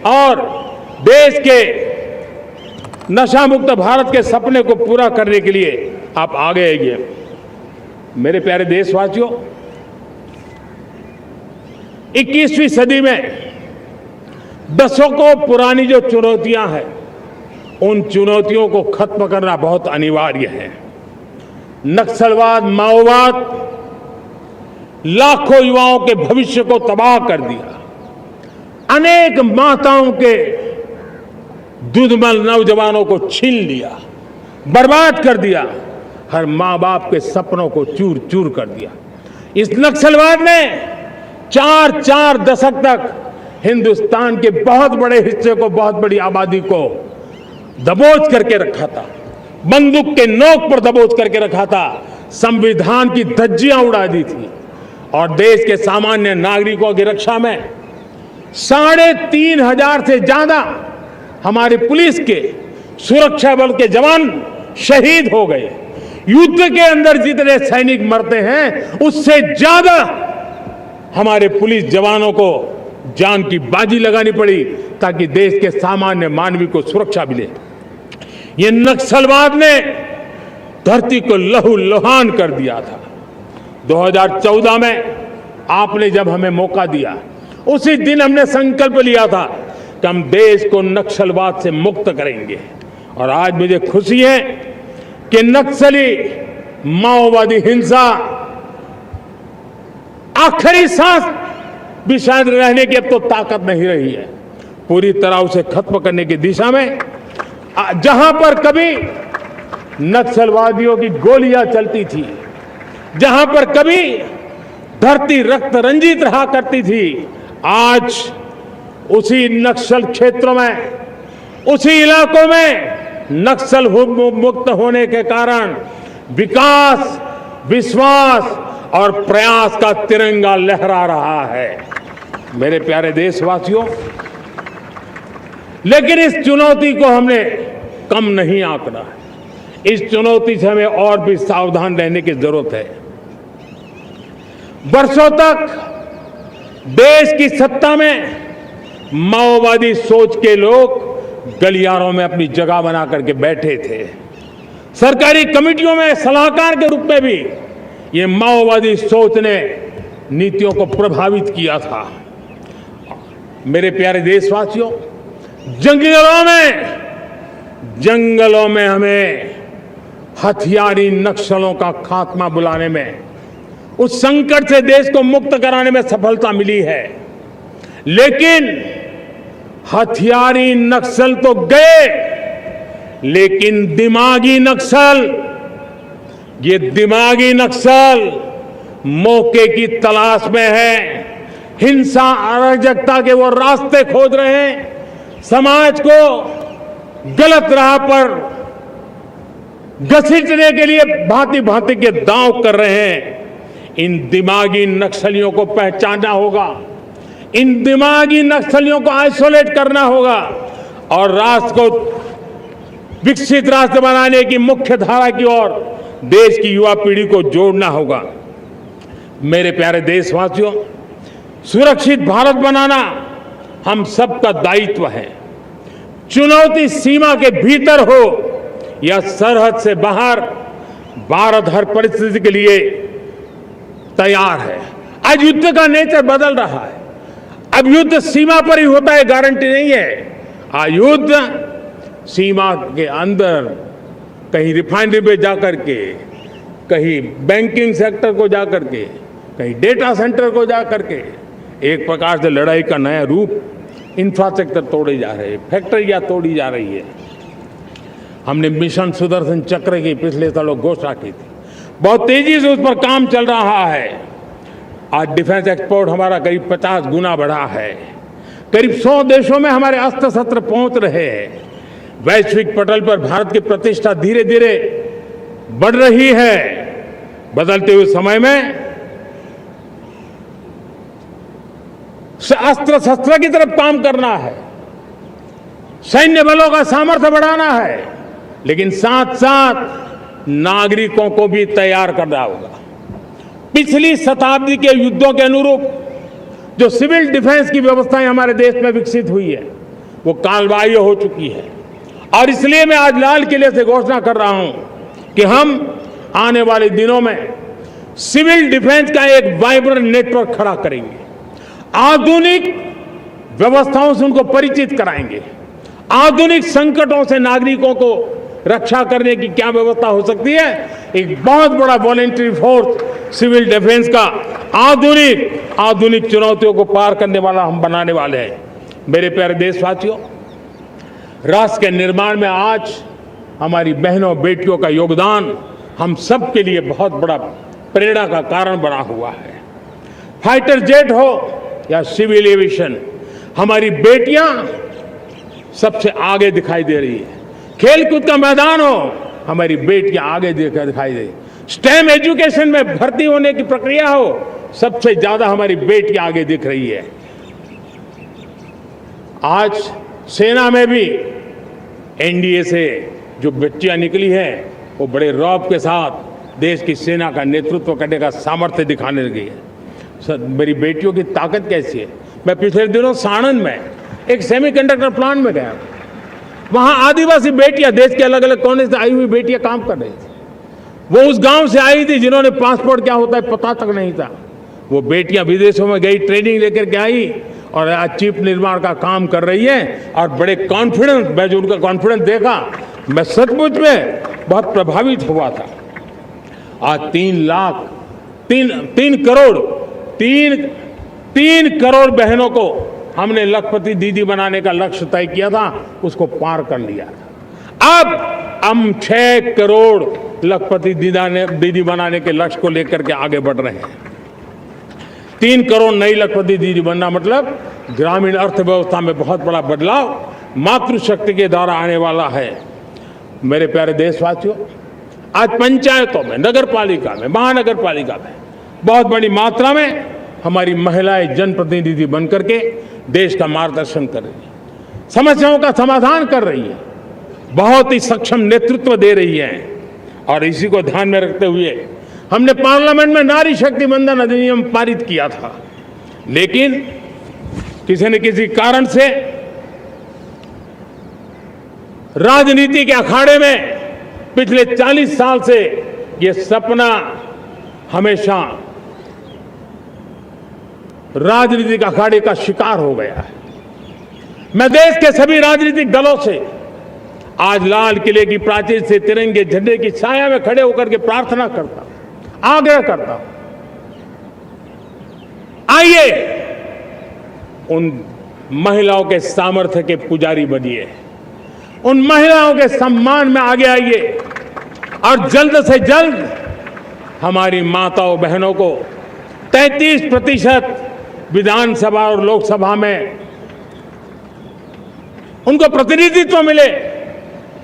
और देश के नशा मुक्त भारत के सपने को पूरा करने के लिए आप आगे आइए। मेरे प्यारे देशवासियों, 21वीं सदी में दशकों पुरानी जो चुनौतियां हैं, उन चुनौतियों को खत्म करना बहुत अनिवार्य है। नक्सलवाद, माओवाद लाखों युवाओं के भविष्य को तबाह कर दिया, अनेक माताओं के दुधमल नौजवानों को छीन लिया, बर्बाद कर दिया, हर मां बाप के सपनों को चूर चूर कर दिया। इस नक्सलवाद ने 4 दशक तक हिंदुस्तान के बहुत बड़े हिस्से को, बहुत बड़ी आबादी को दबोच करके रखा था, बंदूक के नोक पर दबोच करके रखा था, संविधान की धज्जियां उड़ा दी थी और देश के सामान्य नागरिकों की रक्षा में 3,500 से ज्यादा हमारे पुलिस के, सुरक्षा बल के जवान शहीद हो गए। युद्ध के अंदर जितने सैनिक मरते हैं, उससे ज्यादा हमारे पुलिस जवानों को जान की बाजी लगानी पड़ी ताकि देश के सामान्य मानवी को सुरक्षा मिले। ये नक्सलवाद ने धरती को लहूलुहान कर दिया था। 2014 में आपने जब हमें मौका दिया, उसी दिन हमने संकल्प लिया था कि हम देश को नक्सलवाद से मुक्त करेंगे और आज मुझे खुशी है कि नक्सली माओवादी हिंसा आखिरी सांस भी शायद रहने की अब तो ताकत नहीं रही है। पूरी तरह उसे खत्म करने की दिशा में जहां पर कभी नक्सलवादियों की गोलियां चलती थी, जहां पर कभी धरती रक्त रंजित रहा करती थी, आज उसी नक्सल क्षेत्रों में, उसी इलाकों में नक्सल मुक्त होने के कारण विकास, विश्वास और प्रयास का तिरंगा लहरा रहा है। मेरे प्यारे देशवासियों, लेकिन इस चुनौती को हमने कम नहीं आंकना है। इस चुनौती से हमें और भी सावधान रहने की जरूरत है। वर्षों तक देश की सत्ता में माओवादी सोच के लोग गलियारों में अपनी जगह बना करके बैठे थे। सरकारी कमेटियों में सलाहकार के रूप में भी ये माओवादी सोच ने नीतियों को प्रभावित किया था। मेरे प्यारे देशवासियों, जंगलों में हमें हथियारी नक्सलों का खात्मा बुलाने में, उस संकट से देश को मुक्त कराने में सफलता मिली है। लेकिन हथियारी नक्सल तो गए, लेकिन दिमागी नक्सल, ये दिमागी नक्सल मौके की तलाश में है, हिंसा अराजकता के वो रास्ते खोज रहे हैं, समाज को गलत राह पर घसीटने के लिए भांति भांति के दांव कर रहे हैं। इन दिमागी नक्सलियों को पहचानना होगा, इन दिमागी नक्सलियों को आइसोलेट करना होगा और राष्ट्र को विकसित राष्ट्र बनाने की मुख्य धारा की ओर देश की युवा पीढ़ी को जोड़ना होगा। मेरे प्यारे देशवासियों, सुरक्षित भारत बनाना हम सबका दायित्व है। चुनौती सीमा के भीतर हो या सरहद से बाहर, भारत हर परिस्थिति के लिए तैयार है। आज युद्ध का नेचर बदल रहा है। अब युद्ध सीमा पर ही होता है, गारंटी नहीं है। आज युद्ध सीमा के अंदर, कहीं रिफाइनरी पे जाकर के, कहीं बैंकिंग सेक्टर को जाकर के, कहीं डेटा सेंटर को जाकर के, एक प्रकार से लड़ाई का नया रूप, इंफ्रास्ट्रक्चर तोड़े जा रहे हैं, फैक्ट्रियां तोड़ी जा रही है। हमने मिशन सुदर्शन चक्र की पिछले सालों घोषणा की थी, बहुत तेजी से उस पर काम चल रहा है। आज डिफेंस एक्सपोर्ट हमारा करीब 50 गुना बढ़ा है। करीब 100 देशों में हमारे अस्त्र शस्त्र पहुंच रहे हैं। वैश्विक पटल पर भारत की प्रतिष्ठा धीरे धीरे बढ़ रही है। बदलते हुए समय में अस्त्र शस्त्र की तरफ काम करना है, सैन्य बलों का सामर्थ्य बढ़ाना है, लेकिन साथ साथ नागरिकों को भी तैयार करना होगा। पिछली शताब्दी के युद्धों के अनुरूप जो सिविल डिफेंस की व्यवस्थाएं हमारे देश में विकसित हुई है वो कालबाह्य हो चुकी है, और इसलिए मैं आज लाल किले से घोषणा कर रहा हूं कि हम आने वाले दिनों में सिविल डिफेंस का एक वाइब्रेंट नेटवर्क खड़ा करेंगे, आधुनिक व्यवस्थाओं से उनको परिचित कराएंगे, आधुनिक संकटों से नागरिकों को रक्षा करने की क्या व्यवस्था हो सकती है, एक बहुत बड़ा वॉलेंटरी फोर्स सिविल डिफेंस का आधुनिक चुनौतियों को पार करने वाला हम बनाने वाले हैं। मेरे प्यारे देशवासियों, राष्ट्र के निर्माण में आज हमारी बहनों बेटियों का योगदान हम सब के लिए बहुत बड़ा प्रेरणा का कारण बना हुआ है। फाइटर जेट हो या सिविल एविएशन, हमारी बेटियां सबसे आगे दिखाई दे रही है। खेलकूद का मैदान हो, हमारी बेटियां आगे दिखाई दे। स्टेम एजुकेशन में भर्ती होने की प्रक्रिया हो, सबसे ज्यादा हमारी बेटियां आगे दिख रही है। आज सेना में भी एनडीए से जो बच्चियां निकली हैं वो बड़े रौब के साथ देश की सेना का नेतृत्व करने का सामर्थ्य दिखाने लगी है। मेरी बेटियों की ताकत कैसी है। मैं पिछले दिनों साणंद में एक सेमीकंडक्टर प्लांट में गया, वहां आदिवासी बेटियां, देश के अलग अलग कोने से आई हुई बेटियां काम कर रही थी। वो उस गांव से आई थी जिन्होंने पासपोर्ट क्या होता है पता तक नहीं था। वो बेटियां विदेशों में गई, ट्रेनिंग लेकर के आई और आज चिप निर्माण का काम कर रही है और बड़े कॉन्फिडेंस, मैं जो उनका कॉन्फिडेंस देखा, मैं सचमुच में बहुत प्रभावित हुआ था। आज 3 करोड़ बहनों को हमने लखपति दीदी बनाने का लक्ष्य तय किया था, उसको पार कर लिया था। अब हम 6 करोड़ लखपति दीदी बनाने के लक्ष्य को लेकर के आगे बढ़ रहे हैं। 3 करोड़ नई लखपति दीदी बनना मतलब ग्रामीण अर्थव्यवस्था में बहुत बड़ा बदलाव मातृशक्ति के द्वारा आने वाला है। मेरे प्यारे देशवासियों, आज पंचायतों में, नगर पालिका में, महानगर पालिका में बहुत बड़ी मात्रा में हमारी महिलाएं जनप्रतिनिधि बनकर के देश का मार्गदर्शन कर रही है, समस्याओं का समाधान कर रही है, बहुत ही सक्षम नेतृत्व दे रही है। और इसी को ध्यान में रखते हुए हमने पार्लियामेंट में नारी शक्ति वंदन अधिनियम पारित किया था, लेकिन किसी न किसी कारण से राजनीति के अखाड़े में पिछले 40 साल से ये सपना हमेशा राजनीतिक अखाड़े का शिकार हो गया है। मैं देश के सभी राजनीतिक दलों से आज लाल किले की प्राचीर से तिरंगे झंडे की छाया में खड़े होकर के प्रार्थना करता हूं, आग्रह करता हूं, आइए उन महिलाओं के सामर्थ्य के पुजारी बनिए, उन महिलाओं के सम्मान में आगे आइए और जल्द से जल्द हमारी माताओं बहनों को 33% विधानसभा और लोकसभा में उनको प्रतिनिधित्व मिले,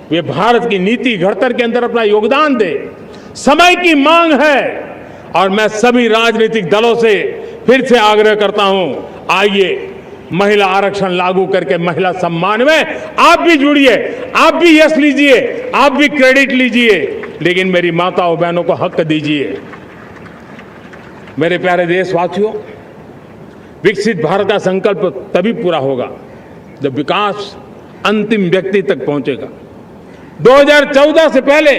वे भारत की नीति घड़तर के अंदर अपना योगदान दे। समय की मांग है और मैं सभी राजनीतिक दलों से फिर से आग्रह करता हूं, आइए महिला आरक्षण लागू करके महिला सम्मान में आप भी जुड़िए, आप भी यश लीजिए, आप भी क्रेडिट लीजिए, लेकिन मेरी माताओं बहनों को हक दीजिए। मेरे प्यारे देशवासियों, विकसित भारत का संकल्प तभी पूरा होगा जब विकास अंतिम व्यक्ति तक पहुंचेगा। 2014 से पहले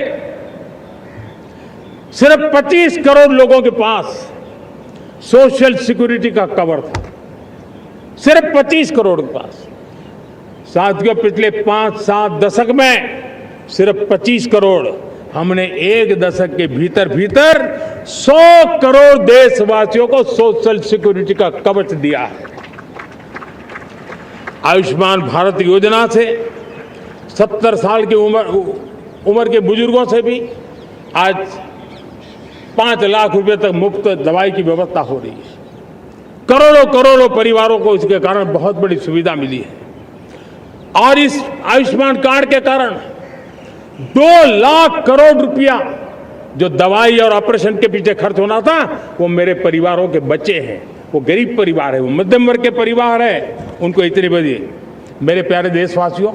सिर्फ 25 करोड़ लोगों के पास सोशल सिक्योरिटी का कवर था, सिर्फ 25 करोड़ के पास। साथियों, पिछले 5-7 दशक में सिर्फ 25 करोड़, हमने 1 दशक के भीतर 100 करोड़ देशवासियों को सोशल सिक्योरिटी का कवच दिया है। आयुष्मान भारत योजना से 70 साल की उम्र के बुजुर्गों से भी आज 5 लाख रुपए तक मुफ्त दवाई की व्यवस्था हो रही है। करोड़ों परिवारों को इसके कारण बहुत बड़ी सुविधा मिली है। और इस आयुष्मान कार्ड के कारण 2 लाख करोड़ रुपया जो दवाई और ऑपरेशन के पीछे खर्च होना था, वो मेरे परिवारों के बचे हैं, वो गरीब परिवार है, वो मध्यम वर्ग के परिवार है, उनको इतनी बड़ी। मेरे प्यारे देशवासियों,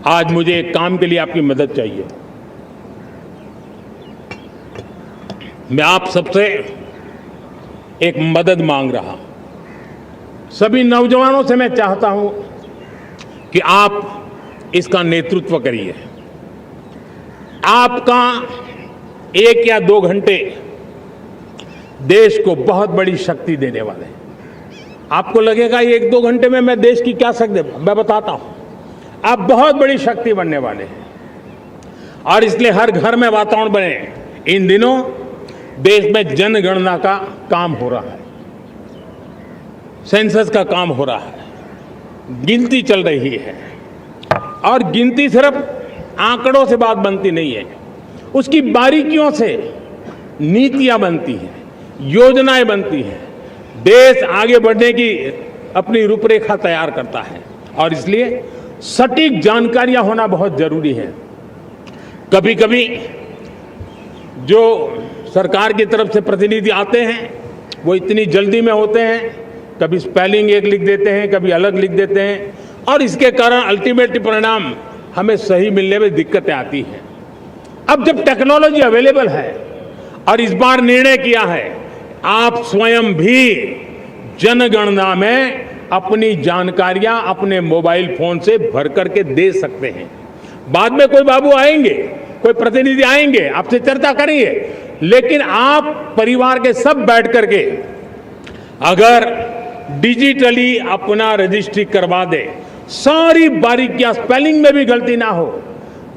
आज मुझे एक काम के लिए आपकी मदद चाहिए। मैं आप सबसे एक मदद मांग रहा हूं। सभी नौजवानों से मैं चाहता हूं कि आप इसका नेतृत्व करिए। आपका 1 या 2 घंटे देश को बहुत बड़ी शक्ति देने वाले हैं। आपको लगेगा 1-2 घंटे में मैं देश की क्या शक्ति, मैं बताता हूं, आप बहुत बड़ी शक्ति बनने वाले हैं। और इसलिए हर घर में वातावरण बने। इन दिनों देश में जनगणना का काम हो रहा है, सेंसस का काम हो रहा है, गिनती चल रही है। और गिनती सिर्फ आंकड़ों से बात बनती नहीं है, उसकी बारीकियों से नीतियां बनती हैं, योजनाएं बनती हैं, देश आगे बढ़ने की अपनी रूपरेखा तैयार करता है। और इसलिए सटीक जानकारियां होना बहुत जरूरी है। कभी कभी जो सरकार की तरफ से प्रतिनिधि आते हैं वो इतनी जल्दी में होते हैं, कभी स्पेलिंग एक लिख देते हैं, कभी अलग लिख देते हैं, और इसके कारण अल्टीमेट परिणाम हमें सही मिलने में दिक्कतें आती हैं। अब जब टेक्नोलॉजी अवेलेबल है और इस बार निर्णय किया है, आप स्वयं भी जनगणना में अपनी जानकारियां अपने मोबाइल फोन से भर करके दे सकते हैं। बाद में कोई बाबू आएंगे, कोई प्रतिनिधि आएंगे, आपसे चर्चा करेंगे, लेकिन आप परिवार के सब बैठ करके अगर डिजिटली अपना रजिस्ट्री करवा दे, सारी बारीकियां, स्पेलिंग में भी गलती ना हो,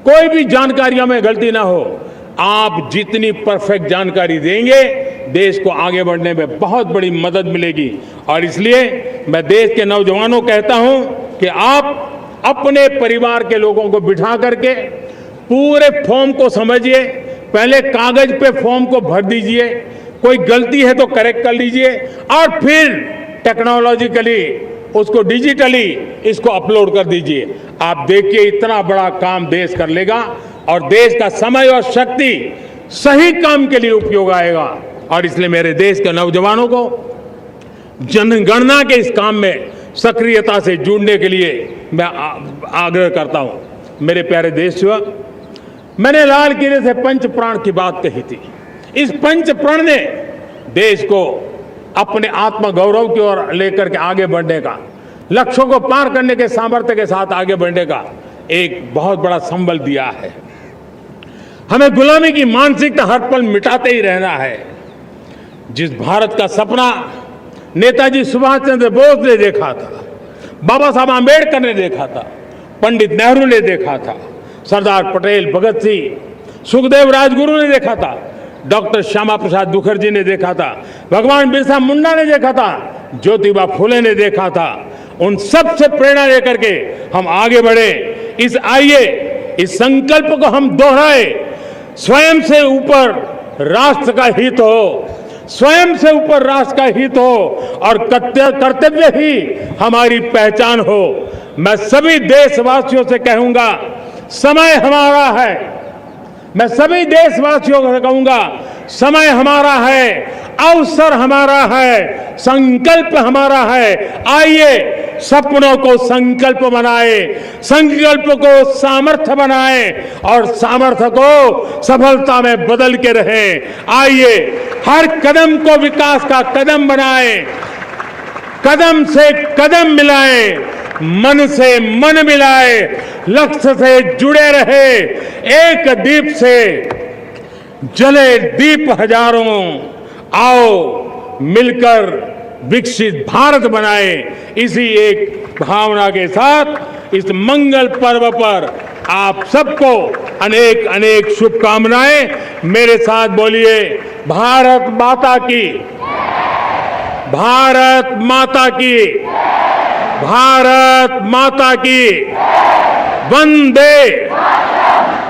कोई भी जानकारियों में गलती ना हो, आप जितनी परफेक्ट जानकारी देंगे देश को आगे बढ़ने में बहुत बड़ी मदद मिलेगी। और इसलिए मैं देश के नौजवानों को कहता हूं कि आप अपने परिवार के लोगों को बिठा करके पूरे फॉर्म को समझिए, पहले कागज पे फॉर्म को भर दीजिए, कोई गलती है तो करेक्ट कर लीजिए, और फिर टेक्नोलॉजिकली उसको डिजिटली इसको अपलोड कर दीजिए। आप देखिए इतना बड़ा काम देश कर लेगा और देश का समय और शक्ति सही काम के लिए उपयोग आएगा। और इसलिए मेरे देश के नौजवानों को जनगणना के इस काम में सक्रियता से जुड़ने के लिए मैं आग्रह करता हूं। मेरे प्यारे देशवासियों, मैंने लाल किले से पंच प्राण की बात कही थी। इस पंच प्राण ने देश को अपने आत्मगौरव की ओर लेकर के आगे बढ़ने का, लक्ष्यों को पार करने के सामर्थ्य के साथ आगे बढ़ने का एक बहुत बड़ा संबल दिया है। हमें गुलामी की मानसिकता हर पल मिटाते ही रहना है। जिस भारत का सपना नेताजी सुभाष चंद्र बोस ने देखा था, बाबा साहब आंबेडकर ने देखा था, पंडित नेहरू ने देखा था, सरदार पटेल, भगत सिंह, सुखदेव राजगुरु ने देखा था, डॉक्टर श्यामा प्रसाद मुखर्जी ने देखा था, भगवान बिरसा मुंडा ने देखा था, ज्योतिबा फुले ने देखा था, उन सब से प्रेरणा लेकर के हम आगे बढ़े। इस संकल्प को हम दोहराए, स्वयं से ऊपर राष्ट्र का हित हो, स्वयं से ऊपर राष्ट्र का हित हो और कर्तव्य ही हमारी पहचान हो। मैं सभी देशवासियों से कहूंगा, समय हमारा है। मैं सभी देशवासियों से कहूंगा, समय हमारा है, अवसर हमारा है, संकल्प हमारा है। आइए सपनों को संकल्प बनाए, संकल्प को सामर्थ्य बनाए और सामर्थ्य को सफलता में बदल के रहें। आइए हर कदम को विकास का कदम बनाए, कदम से कदम मिलाए, मन से मन मिलाए, लक्ष्य से जुड़े रहे। एक दीप से जले दीप हजारों, आओ मिलकर विकसित भारत बनाए। इसी एक भावना के साथ इस मंगल पर्व पर आप सबको अनेक अनेक शुभकामनाएं। मेरे साथ बोलिए, भारत माता की, भारत माता की, भारत माता की, वंदे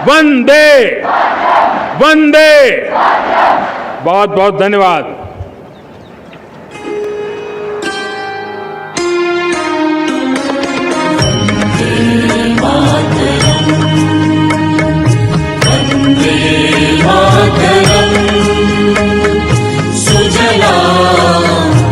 वंदे वंदे। बहुत बहुत धन्यवाद। सुजलां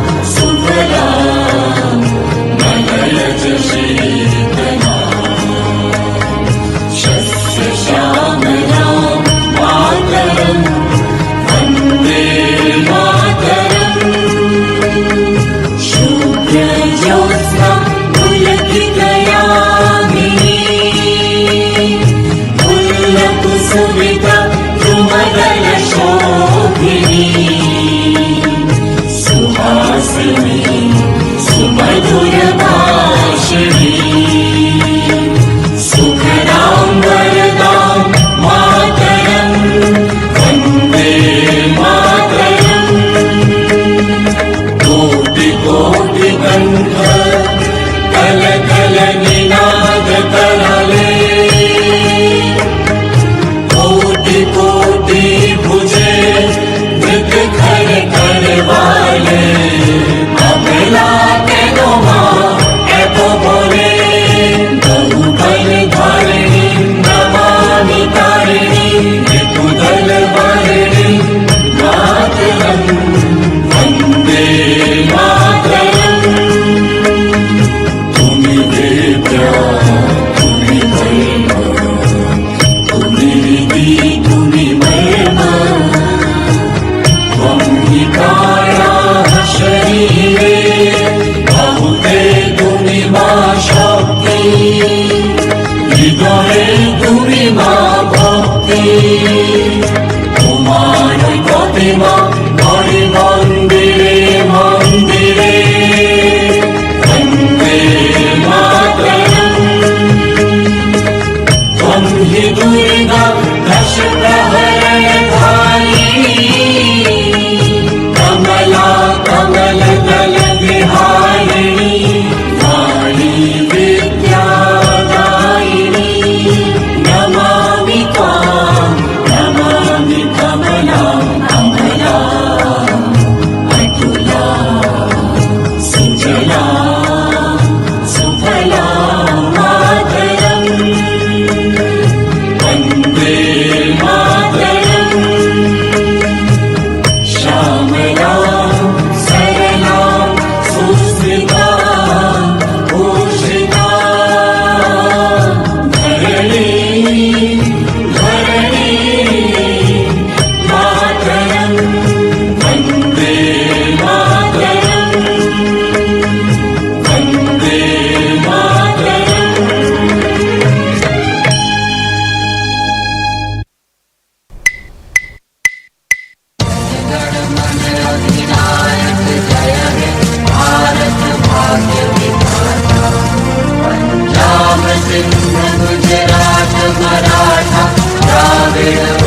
ही दुर्गा दश प्रहरणधारी कमला कमल दल विहारिणी वाणी विद्यादायिनी नमामि त्वां नमामि कमला कमला अतुला सुजला सुफला वन्दे मातरम् श्यामला सरला सुस्मिता भूषिता धरणी धरणी मातरम् वन्दे मातरम् वन्दे मातरम्। अधिनायक जय हे भारत भाग्य विधाता पंजाब सिंध गुजरात मराठा द्राविड़